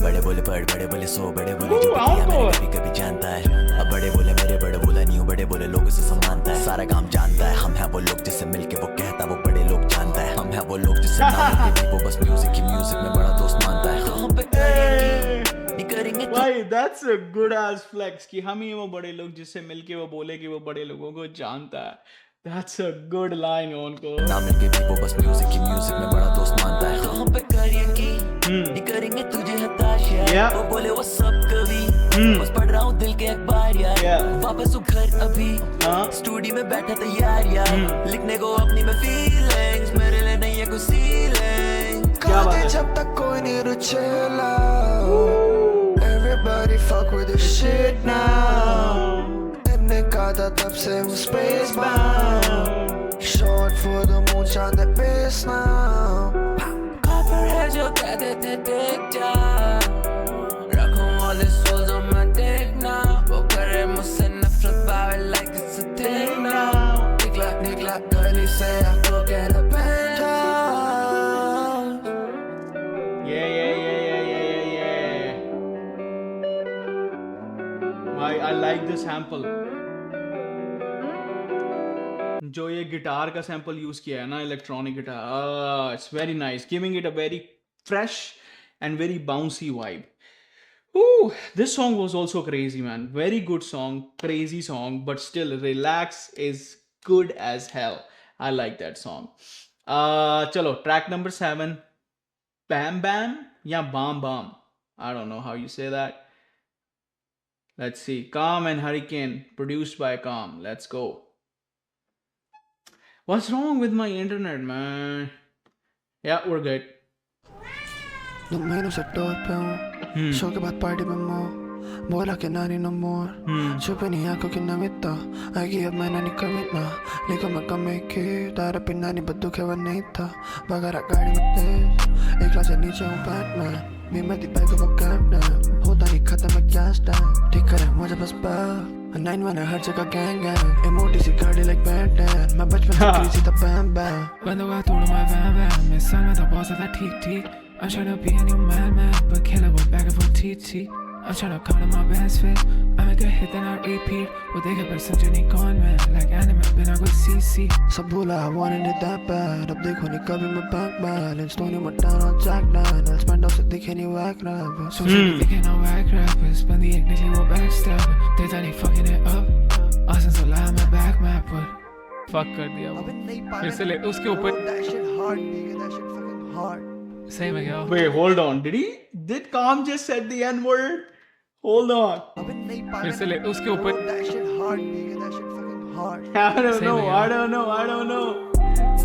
बड़े बोले पढ़ बड़े बोले सो बड़े बोले जो पिया मैंने कभी कभी जानता है अब बड़े बोले मेरे बड़े बोला नहीं हूँ बड़े बोले लोगों से सम्मानता है सारा काम जानता है हम हैं वो लोग जिससे मिलके वो कहता वो बड़े लोग जानता है हम हैं वो लोग जिससे ना मिलके भी वो बस म्यूजिक में बड़ा दोस्त मानता है हम पे करेंगे
भाई that's a good ass flex कि हम ही वो बड़े लोग जिससे मिलके वो बोले कि वो बड़े लोगों को जानता है. That's a good line उनको.
ना मिलके भी वो बस म्यूजिक में बड़ा दोस्त मानता है हम पे करेंगे नहीं करेंगे तुझे हताशा वो बोले वो सब कभी बस पढ़ रहा हूँ दिल के अखबार यार वापस घर अभी स्टूडियो में बैठा तैयार यार लिखने को अपनी में फीलिंग्स मेरे लिए नहीं है कोई सीलिंग
कांटे जब तक कोई नहीं रुचेला Everybody fuck with this shit now एमने कहा था तब से हूँ space bound Short for the moon चांद है base now
Copperhead जो कहते थे टिक टॉक रखूं all these souls on my dick now वो करे मुझसे नफरत पावे like it's a thing now
निकला गली से आपको get a penthouse
I like the sample. जो ये गिटार का सैंपल यूज किया है ना electronic guitar it's very nice giving it a very fresh and very bouncy vibe. This song was also crazy, man. Very good song, crazy song, but still Relax is good as hell. I like that song. Chalo, track number 7, Bam Bam या Bam Bam. I don't know how you say that. Let's see. Calm and Hurricane, produced by Calm. Let's go. What's wrong with my internet, man? Yeah, we're good.
2 महीनों से top पे हूँ show के बाद party में मोर बोला कि नानी नो मोर छुपे नहीं आंखों की नमिता आएगी अब मैं नानी कमिट ना लिखो मैं कमे की तारा पे नानी बद्दू के वो नहीं था बगारा गाड़ी में तेज एक लाख से नीचे हूँ बैटमैन मैं दी बाइक को कैप्टन होता नहीं खत्म मैं गैस बस बैल 9 हर जगह गैंग गैंग मोटी सी गाड़ी लाइक बैंड मैं बचपन से क्रेजी था बैम बैम
Cuando va todo my van van Me salme the boss of that TT I'm tryna be a new man But killer go back and forth TT I'm tryna count on my best fit I make a hit then I repeat वो देखे पर समझे नहीं कौन मैं Like anime बिना कोई CC
सब बोला I wanted it that bad अब देखो नहीं कभी मैं bank balance Tony Montana on Jack 9 I'll spend off से दिखे नहीं whack rapper
सोचे नहीं दिखे ना whack rappers बंदी एक निकली वो backstabber देता नहीं fucking it up आसन से लाया मैं back map पर fuck कर दिया वो फिर से ले उसके ऊपर
That shit hard nigga that shit fucking hard
सही में क्या
Wait, hold on. Did Kam just said the N word? Hold on.
फिर से ले उसके ऊपर
That shit hard nigga that shit fucking hard
I don't
Same
know.
again.
I don't know.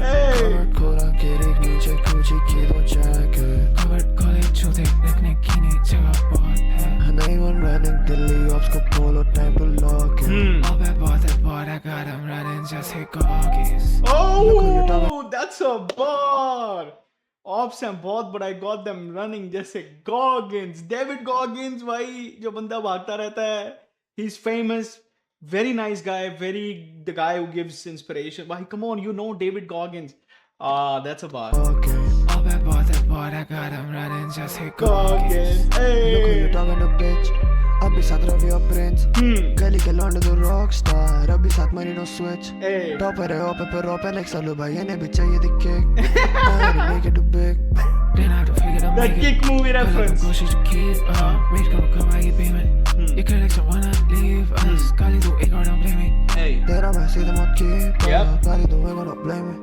Hey.
Hardcore gerek नीचे Gucci की दो jacket
cover college छूते रखने की नहीं जगह बहुत है
नहीं one running Delhi ops को polo time to lock in
all that bought I got 'em running just hit Goggins
Oh, that's a bar. Ops and both, but I got them running जैसे Goggins. David Goggins भाई जो बंदा भागता रहता है. He's famous. Very nice guy. The guy who gives inspiration. भाई, come on, you know David Goggins. That's a bar.
okay
all that bought I got 'em running just hit
Goggins.
Goggins
Look who you
Hey.
talking to bitch अभी साथ रवि और Prince गली के लौंडे दो rock star अभी साथ money know switch
Hey.
Topper है ओपन पे रॉप है सालू भाई इन्हें भी चाहिए दी kick I make it too big
then I have to figure to
The
make
kick
it
movie
Call up
reference.
go shoot your kid rage gonna come I get beaming your collection wanna leave us Kali do एक और don't blame me
Hey.
तेरा मैं सीधे मत की
Yep.
तारी दो मैं gonna blame me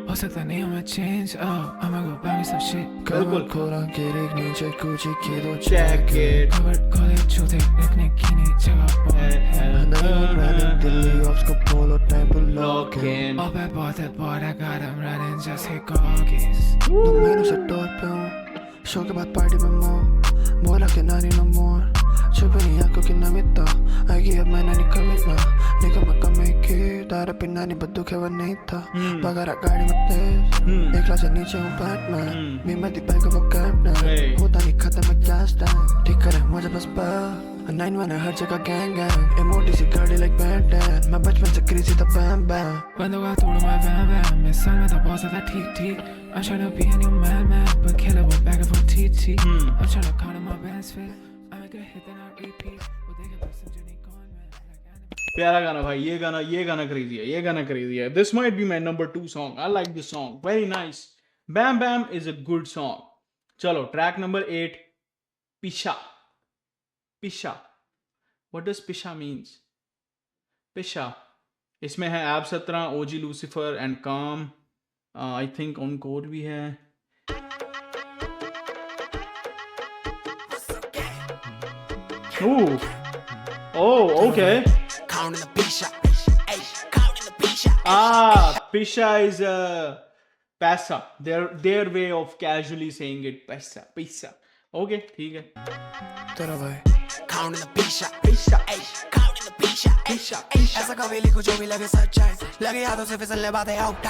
हो सकता नहीं हमें change I'ma go buy me some shit
cover खोरा gerek नीचे Gucci की दो
Check
jacket
it.
cover college छूते रखने की नहीं जगह बहुत है
नहीं one running Delhi ops को polo time to lock in
Looking.
all that bought I got 'em running just hit Goggins
2 महीनों से टॉर पे हूँ शो के बाद पार्टी में मोर बोला कि नानी नो मोर छुपे नहीं आंखों की नमिता आएगी अब मैं नानी कमिट ना निकल मैं कमी की तारा पे नानी बद्दू के वो नहीं था बगारा गाड़ी में तेज एक लाश नीचे हूँ बैटमैन मी मैं दी बाइक वो कैप्टन होता नहीं खत्म मैं गैस टैंक ठीक करे मुझे बस बैल 9 हर जगह गैंग गैंग मोटी सी गाड़ी लाइक बैंड मैं बचपन से क्रेजी था बैम बैम
Cuando va todo my van Me salme the boss of that TT I'm tryna be a new man But killer go back and forth TT I'm tryna count on my best fit I make a hit then I repeat वो देखे पर समझे नहीं कौन मैं Like anime
प्यारा गाना भाई. ये गाना crazy है. This might be my number 2 song. I like this song. Very nice. Bam Bam is a good song. चलो track number 8. Pisha. What does Pisha means? Pisha. इसमें है एब 17, OG लूसीफर एंड काम. आई थिंक ऑन कोड भी है. Ooh. Oh, okay.
Counting the Pisha, counting the Pisha.
Pisha is paisa. Their way of casually saying it. Paisa. Okay, ठीक है.
तेरा भाई
Counting the Pisha, counting the Pisha. ऐसा कभी लिखो जो भी लगे सच्चाई लगे हाथों से फिसलने बातें आउट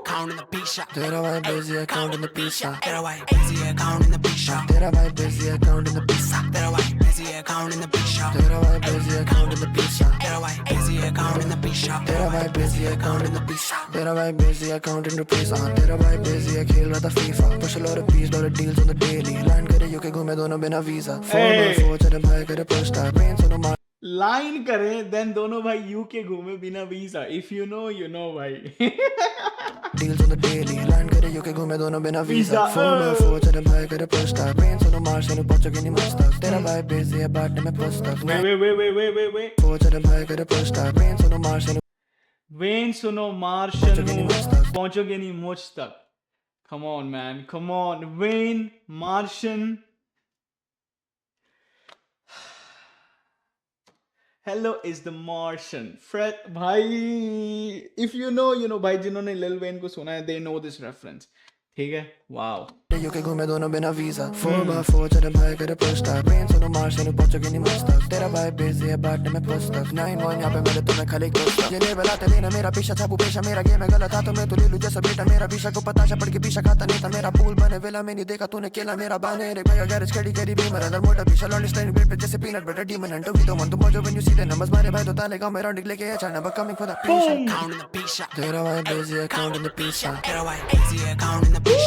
Counting the Pisha.
तेरा भाई busy है counting the pizza
तेरा भाई busy है counting the Pisha.
तेरा भाई busy है counting the pizza
तेरा भाई busy है counting the Pisha.
तेरा भाई busy है counting the pizza
तेरा भाई busy है counting the Pisha.
तेरा भाई busy है counting the pizza तेरा भाई busy है counting the pizza तेरा भाई busy है खेल रहा था FIFA push a lot of peace dollar deals on the daily land करे यूके घूमे दोनों बिना वीजा 4x4 तेरे भाई करे push start brain सुनो मार
लाइन करें देन दोनों भाई यूके घूमे बिना वीजा. इफ यू नो भाई.
deals on the daily land करे यूके घूमे दोनों बिना वीजा
Visa,
4x4 तेरे भाई करे push start brain सुनो मार सुनो पहुंचोगे नहीं मस्त तेरा भाई busy है बांटने में पुस्तक
Wait.
4 तेरे भाई करे push start brain सुनो मार सुनो
वेन सुनो मार्शन पहुंचोगे नहीं मुझ तक. Come on, man. Come on. Wayne, Martian. Hello is the Martian. Fred, भाई, if you know, भाई जिन्होंने Lil Wayne को सुना है, they know this reference. ठीक है? Wow.
यूके घूमे दोनों बिना वीजा 4x4 चले भाई करे पुश्ता ट्रेन सुनो मार्च से पहुंचोगे नहीं मस्तक तेरा भाई बिजी है बांटने में पुस्तक 9-1 यहाँ पे मेरे तुम्हें खाली गुस्सा ये लेवल आते लेना मेरा पीछा छापू पेशा मेरा गेम है गलत था तो मैं तो ले लूं जैसा बेटा मेरा पीछा को पता पड़ के पीछा खाता नहीं था मेरा पूल बने वेला में नहीं देखा तूने केला मेरा बाने रे भैया गैरेज खड़ी करी भी मरा मोटा पीछा लॉन्ड स्टैंड पे जैसे पीनट बटर डीमन एंड तो मन तुम जो when you see the numbers मारे भाई तो ताले गांव में राउंड लेके चलना बक कमिंग फॉर द पीछा
Count in the pizza.
तेरा भाई बिजी है काउंट इन द पीछा
Get away, busy account in the pizza.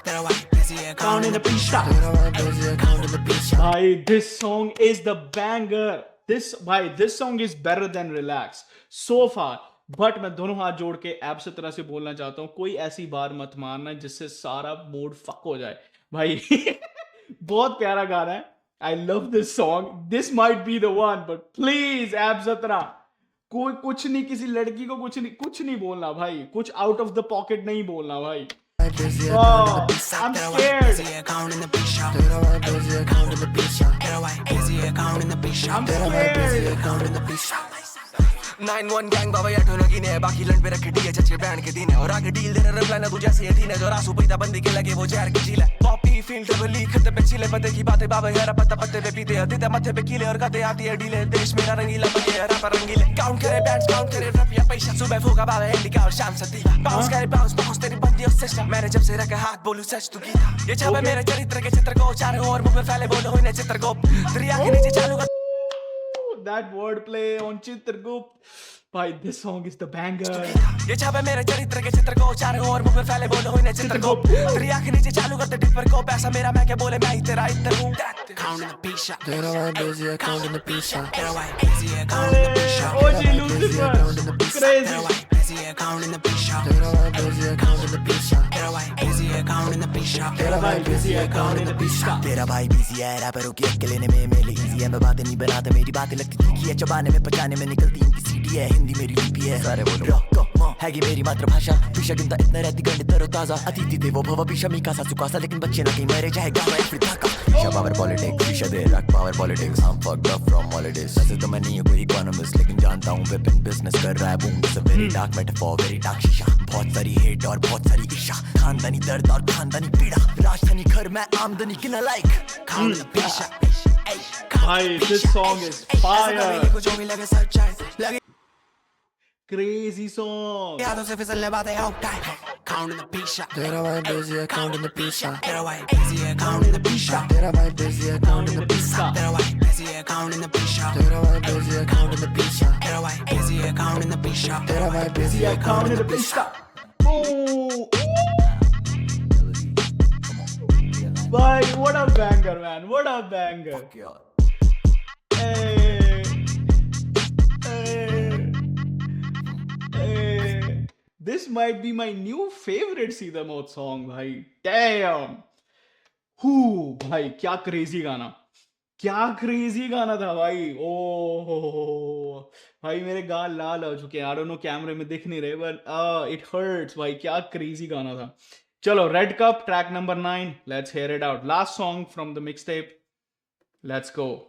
तेरा भाई बिजी है काउंट इन द पीछा
Get away, busy account in the pizza.
तेरा भाई बिजी है काउंट इन द पीछा
भाई this song is the banger. This song is better than Relax so far. But मैं दोनों हाथ जोड़ के ऐप से तरह से बोलना चाहता हूँ कोई ऐसी बार मत मारना जिससे सारा मूड फक हो जाए भाई बहुत प्यारा गाना है. I love this song. This might be the one but please app सतरा कोई कुछ नहीं किसी लड़की को कुछ नहीं बोलना भाई. कुछ आउट ऑफ द पॉकेट नहीं बोलना भाई. I'm scared.
Busy account in the pizza.
तेरा भाई बिजी है काउंट इन द पीछा
Get away, busy account in the pizza.
तेरा भाई बिजी है काउंट इन द पीछा
9-1 गैंग बाबा यार ठोनो गिने बाकी लंड पे रखे डीए चचे बैंड के दिन है और आगे डील दे रहे रिप्लाई ना तू जैसे ये थी जो रासू पैदा बंदी के लगे वो जहर की झील है पॉपी फील्ड पे लीक खत्ते पे चिले पते की बातें बाबा यार पत्ता पत्ते पे पीते हैं देते मत्थे पे कीले और गते आती है डीले देश मेरा रंगीला बगे यार पर रंगीले काउंट करे बैंड्स काउंट करे रुपया पैसा सुबह फूका बाबा इंडिका और शाम सतीला बाउंस करे बाउंस तेरी बंदी और सिस्टम मैंने जब से रखा हाथ बोलूं सच तू गीता ये छापे मेरे चरित्र के चित्र को चारों ओर मुंह पे फैले बोलो होने चित्र को दरिया के नीचे चालू कर
That wordplay on Chitragupt. भाई this song is the banger.
ये छापे मेरे चरित्र के चित्र को चारों ओर मुंह पे फैले बोलो होने चित्र को दरिया के नीचे चालू करते डिपर को पैसा मेरा मैं क्या बोले मैं ही तेरा इतर हूँ. Count in the pizza.
तेरा भाई बिजी है काउंट इन द पीछा
Get away, busy account in the pizza.
OG Lucifer. Crazy.
Get away, busy account in the pizza.
तेरा भाई बिजी है काउंट इन द पीछा
Get away, busy account in the pizza.
तेरा भाई busy है count in the पीछा
तेरा भाई बिजी है रैपरों की अक्ल लेने में मेरे इजी है मैं बातें नहीं बनाता मेरी बातें लगती तीखी है चबाने में पचाने में निकलती इनकी सीटी है हिंदी मेरी लिपि है सारे बोलो रॉक है ये मेरी मातृभाषा पीछा गिनता इतना रहती गंड तरोताजा अतिथि देवो भव पीछा मीका सा सुकासा लेकिन बच्चे ना कहीं मरे चाहे गाँव में अफ्रीका का पीछा पावर पॉलिटिक्स पीछा दे रख पावर पॉलिटिक्स हम फक्ड अप फ्रॉम हॉलिडेज ऐसे तो मैं नहीं हूँ कोई इकोनॉमिस्ट लेकिन जानता हूँ विपिन बिजनेस कर रहा है boom it's a very dark metaphor very dark शीशा बहुत सारी हेट और बहुत सारी ईर्ष्या खानदानी दर्द और खानदानी पीड़ा राजधानी घर में आमदनी किना लाइक खान द पीछा
भाई this song is fire.
कुछ भी लगे सच्चाई लगे
Crazy song.
यादों से फिसलने बातें out time Count in the pizza.
तेरा भाई बिजी है काउंट इन द पीछा
Get away, busy account in the pizza.
तेरा भाई बिजी है काउंट इन द पीछा
Get away, busy account in the pizza.
तेरा भाई बिजी है काउंट इन द पीछा
Get away, busy account in the pizza.
तेरा भाई बिजी है काउंट इन द पीछा
Bhai, what a banger, man. What a banger. Hey. This might be my new favorite Seedha Mauth song, bhai. Damn. Hoo, bhai, क्या crazy गाना. क्या crazy गाना था भाई. Oh, भाई मेरे गाल लाल हो चुके हैं. I don't know कैमरे में दिख नहीं रहे, but it hurts भाई. क्या crazy गाना था. चलो, Red Cup, track number 9. Let's hear it out. Last song from the mixtape. Let's go.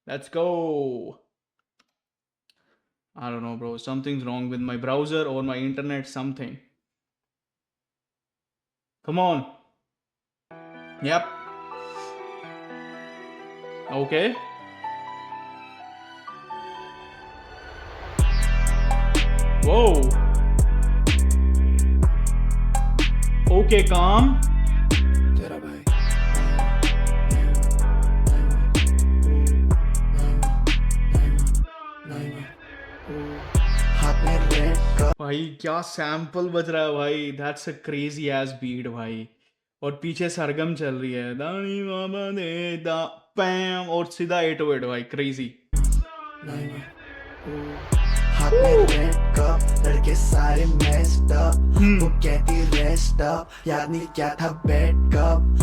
Let's go. I don't know, bro. Something's wrong with my browser or my internet, something. Come on. Yep. Okay. Whoa. Okay, calm.
तेरा भाई हाथ में red cup
भाई क्या sample बज रहा है भाई. That's a crazy edge beat भाई. और पीछे सरगम चल रही है. दानी बाबा दे दा पैम और सीधा 808 भाई. क्रेजी.
हाथ में रेड कप लड़के सारे मेस्ड अप वो कहती रेस्ट अप याद नहीं क्या था bad cup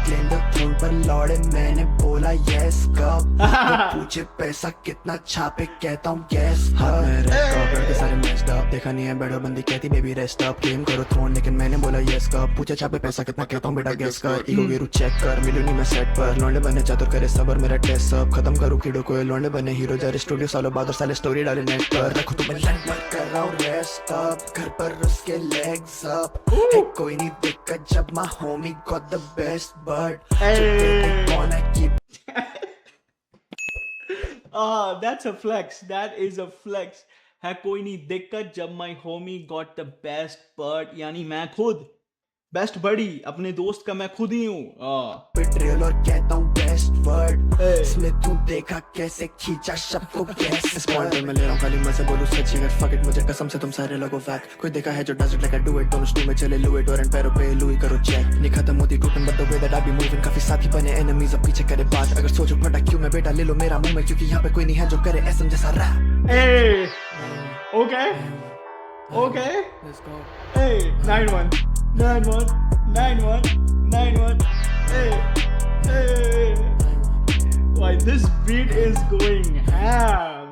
claim the throne पर लौड़े मैंने बोला बोला यस कब पूछे पैसा कितना छापे कहता हूँ यस हाथ में रेड कप लड़के सारे मैच्ड अप देखा नहीं है बैठो बंदी कहती बेबी रेस्ट अप गेम करो थ्रोन लेकिन मैंने बोला यस कब पूछे छापे पैसा कितना कहता हूँ बेटा गेस कर ईगो गिरू चेक कर मिलूं नहीं मैं सेट पर लौंडे बने चातुर करे सबर मेरा टेस्ट सब खत्म करूँ कीड़ो को लौंडे बने हीरो जा रहे स्टूडियो सालों बाद और साले स्टोरी डाले नेट पर रखो तुम कर रहा हूँ रेस्ट अप घर पर उसके लेग्स अप कोई नहीं दिक्कत जब my homie got the best but wanna keep
that's a flex. That is a flex. है कोई नहीं दिक्कत जब my homie got the best but यानी मैं खुद बेस्ट बड़ी अपने दोस्त का मैं खुद ही हूँ
पेट्रियल और कहता हूँ बेस्ट वर्ड इसमें तू देखा कैसे खींचा शब्द को कैसे इस पॉइंट पे मैं ले रहा हूँ खाली मजे बोलूँ सच्ची अगर फक इट मुझे कसम से तुम सारे लगो फैक कोई देखा है जो does it like I do it दोनों स्टू में चले लू इट और एंड पैरों पे लुई करो चेक नहीं खत्म होती टूटन but the way that I be moving काफी साथी बने एनिमीज अब पीछे करे बात अगर सोचो फटा क्यों मैं बेटा ले लो मेरा मुंह में क्योंकि यहाँ पे कोई नहीं है जो करे एसएम जैसा rap
okay let's go hey 91 hey why this beat is going ham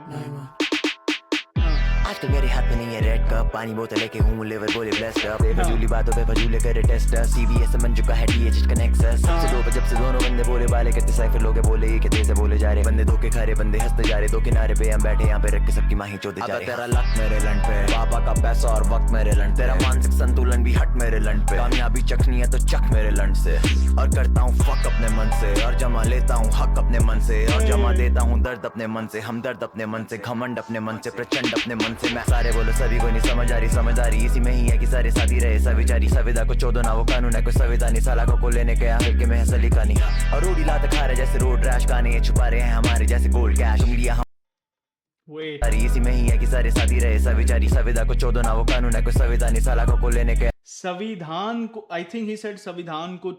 आजकल मेरे हाथ में नहीं है रेड कप पानी बोतल लेके हूँ लिवर बोले ब्लेस्ड अप फजूली बातों पे फजूले करे टेस्ट सीबीएस बन चुका है टीएच का नेक्सस सबसे दो जब से दोनों बंदे बोले बाले कहते साइफर लोग बोले ये कहते से बोले जा रहे बंदे धोखे खा रहे बंदे हंसते जा रहे दो किनारे पे हम बैठे यहाँ पे रख के सबकी माही चोदे जा रहे तेरा लक मेरे लंड पे पापा का पैसा और वक्त मेरे लंड तेरा मानसिक संतुलन भी हट मेरे लंड पे कामयाबी चखनी है तो चख मेरे लंड से और करता हूँ फक अपने मन से और जमा लेता हूँ हक अपने मन से और जमा देता हूँ दर्द अपने मन से हमदर्द अपने मन से घमंड अपने मन से प्रचंड अपने मन से मैं सारे बोलो सभी को नहीं समझदारी इसी में ही है कि सारे साथी रहे सविचारी संविदा को चोदो ना वो कानून है कोई संविदा नहीं सलाखों को लेने के हल्के में है सलीका नहीं और रोडी लात खा रहे जैसे रोड रैश गाने ये छुपा रहे हैं हमारे जैसे गोल्ड कैश उंगलियां इसी में ही है कि सारे साथी रहे सविचारी संविदा को चोदो ना वो कानून है कोई संविदा नहीं सलाखों को लेने के
संविधान को आई थिंक ही सेड संविधान को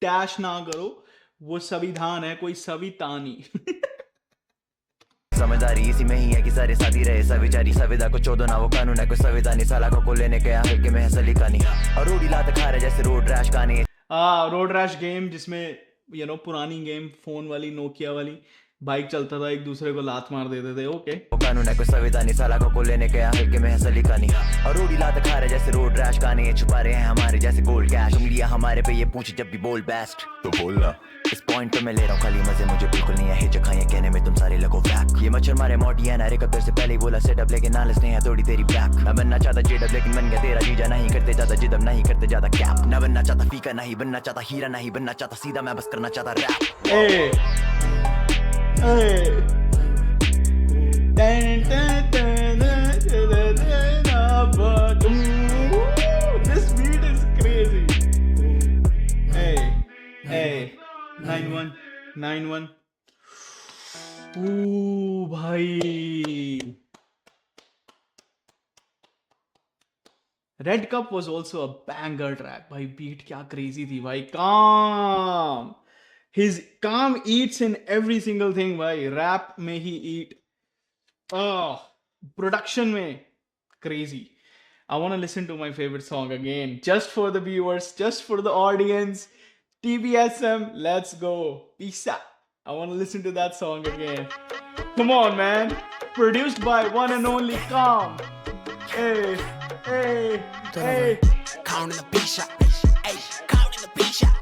टैश ना करो वो संविधान है कोई सवितानी
समझदारी इसी में ही है कि सारे साथी रहे सविचारी संविदा को चोदो ना वो कानून है कोई संविदा नहीं सलाखों को लेने के हल्के में है सलीका नहीं और रोडी लात खा रहे जैसे रोड रैश गाने
रोड रैश गेम जिसमें यू नो पुरानी गेम फोन वाली नोकिया वाली बाइक चलता था एक दूसरे को लात मार देते थे ओके
वो कानून है कोई संविदा नहीं सलाखों को लेने के हल्के में है सलीका नहीं और रोडी लात खा रहे जैसे रोड रैश गाने ये छुपा रहे हैं हमारे जैसे गोल्ड कैश उंगलियां हमारे पे ये पूछे जब भी बोल बेस्ट तो बोलना इस पॉइंट पे मैं ले रहा हूँ खाली मजे मुझे बिल्कुल नहीं है हिचक ये कहने में तुम सारे लगो बैक ये मच्छर मारे मोटी है ना रेकअप से पहले ही बोला सेटअप लेकिन नालिस नहीं है थोड़ी तेरी बैक ना बनना चाहता जेडअप लेकिन बन गया तेरा जीजा नहीं करते ज्यादा जिदम नहीं करते ज्यादा कैप ना बनना चाहता फीका नहीं बनना चाहता हीरा नहीं बनना चाहता सीधा मैं बस करना चाहता rap
This beat is crazy. Hey 91 ooh bhai Red Cup was also a banger track bhai beat kya crazy thi bhai calm his calm eats in every single thing bhai rap mein he eat production mein crazy I want to listen to my favorite song again just for the viewers just for the audience TBSM, let's go. Peace out. I want to listen to that song again. Come on, man. Produced by one and only Calm. Hey.
Counting the P-shot. Hey, counting the P-shot.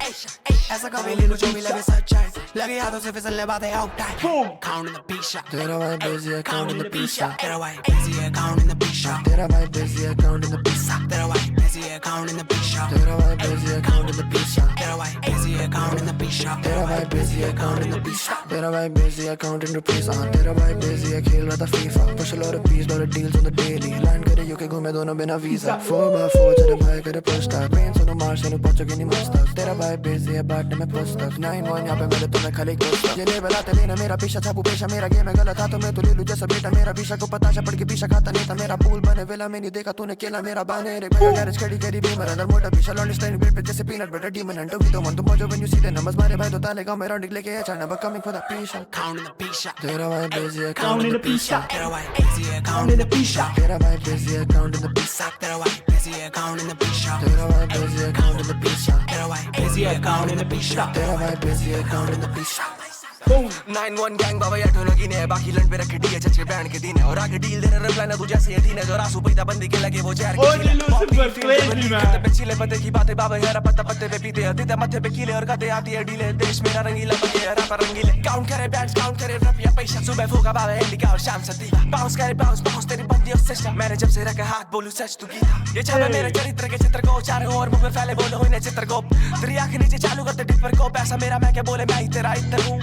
ऐसा कभी ले लो जो भी लगे सच्चाई लगे हाथों से फिसलने बातें out
Boom.
Counting the P-shot. तेरा भाई busy है counting the P-shot. तेरा भाई busy है counting the P-shot. तेरा भाई busy है counting the P-shot. तेरा भाई busy है counting the P-shot. तेरा भाई busy है counting the P-shot. तेरा भाई busy है counting the P-shot. तेरा भाई busy है counting the P-shot. तेरा भाई busy है counting the P-shot. तेरा भाई busy है खेल रहा था FIFA. Push a lot of P's, lot of deals on the daily. Land करे UK घूमे दोनों बिना visa. 4x4 तेरे भाई करे push start. Pain सुनो मार्च सुनो पहुंचोगे नहीं masters. तेरा भाई busy है बाटने में posters. 9-1 यहाँ पे मेरे तुम्हें खाली coasters. ये लेवल आते लेना मेरा पीछा छापू पेशा मेरा गेम है गलत हाथों में तो ले लूं जैसा बेटा मेरा पीछा को पताशा पड़ के पीछा खाता नहीं था मेरा पूल बने वेला में नहीं देखा तूने केला मेरा बाने रे मेरा गैरेज खड़ी करी बीमर अंदर मोटा पीछा लॉन्ड स्टाइल बेड पे जैसे पीनट बटर डीमन हंटो भी तो मन तुम मौजो when you see the numbers मारे भाई तो ताले गांव में राउंड लेके आ चढ़ना बट कमिंग फॉर द पीशा काउंटिंग द पीशा तेरा भाई busy है counting the पीशा तेरा भाई busy है counting the पीशा तेरा भाई busy है counting the पीशा तेरा भाई busy है counting the पीशा तेरा भाई busy है counting the पीशा तेरा भाई busy है counting the पीशा तेरा भाई busy है counting the पीशा 9-1 गैंग बाबा या ढोलकी ने बाकी लंड पे रखे डीए चचे बैंड के दिन है और आगे डील देने रिप्लाई ना तू जैसे ये थी जो रासू पैदा बंदी के लगे वो जहर
Oh, Lucifer, crazy man.
पिछले पते की बातें बाबा यार पत्ता पत्ते पे पीते हैं देते मत्थे पे कीले और कते आती है डीले देश मेरा रंगीला बगे रैपर रंगीले काउंट करे बैंड्स काउंट करे रुपया पैसा सुबह फूका बाबा इंडिका और शाम सतीला बाउंस करे बाउंस तेरी बंदी और सिस्टम मैंने जब से रखा हाथ बोलूं सच तू गीता ये छावे मेरे चरित्र के चित्र को चारों ओर मुंह पे फैले बोलो होने चित्र को तेरी आंख नीचे चालू करते डिपर को पैसा मेरा मैं क्या बोले मैं ही तेरा इतना हूं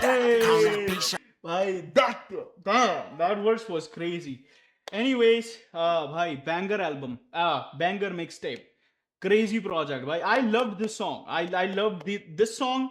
भाई that verse was crazy. Anyways, भाई banger album, banger mixtape, crazy project. भाई I loved this song. I loved this song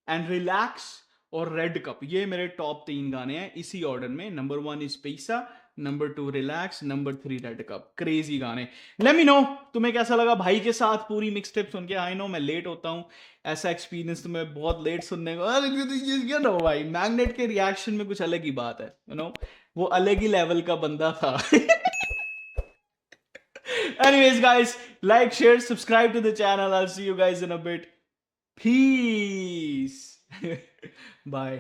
and Relax और Red Cup. ये मेरे टॉप 3 गाने हैं इसी ऑर्डर में. नंबर 1 इज पैसा, number 2 relax, number 3 red cup. Crazy गाने. लेट मी नो तुम्हें कैसा लगा भाई के साथ पूरी मिक्सटेप सुन के. आई नो मैं लेट होता हूँ, ऐसा एक्सपीरियंस तुम्हें बहुत लेट सुनने को. नो भाई मैग्नेट के रिएक्शन में कुछ अलग ही बात है. यू नो वो अलग ही लेवल का बंदा था. Anyways guys, like, share, subscribe to the channel. I'll see you guys in a bit. Peace. Bye.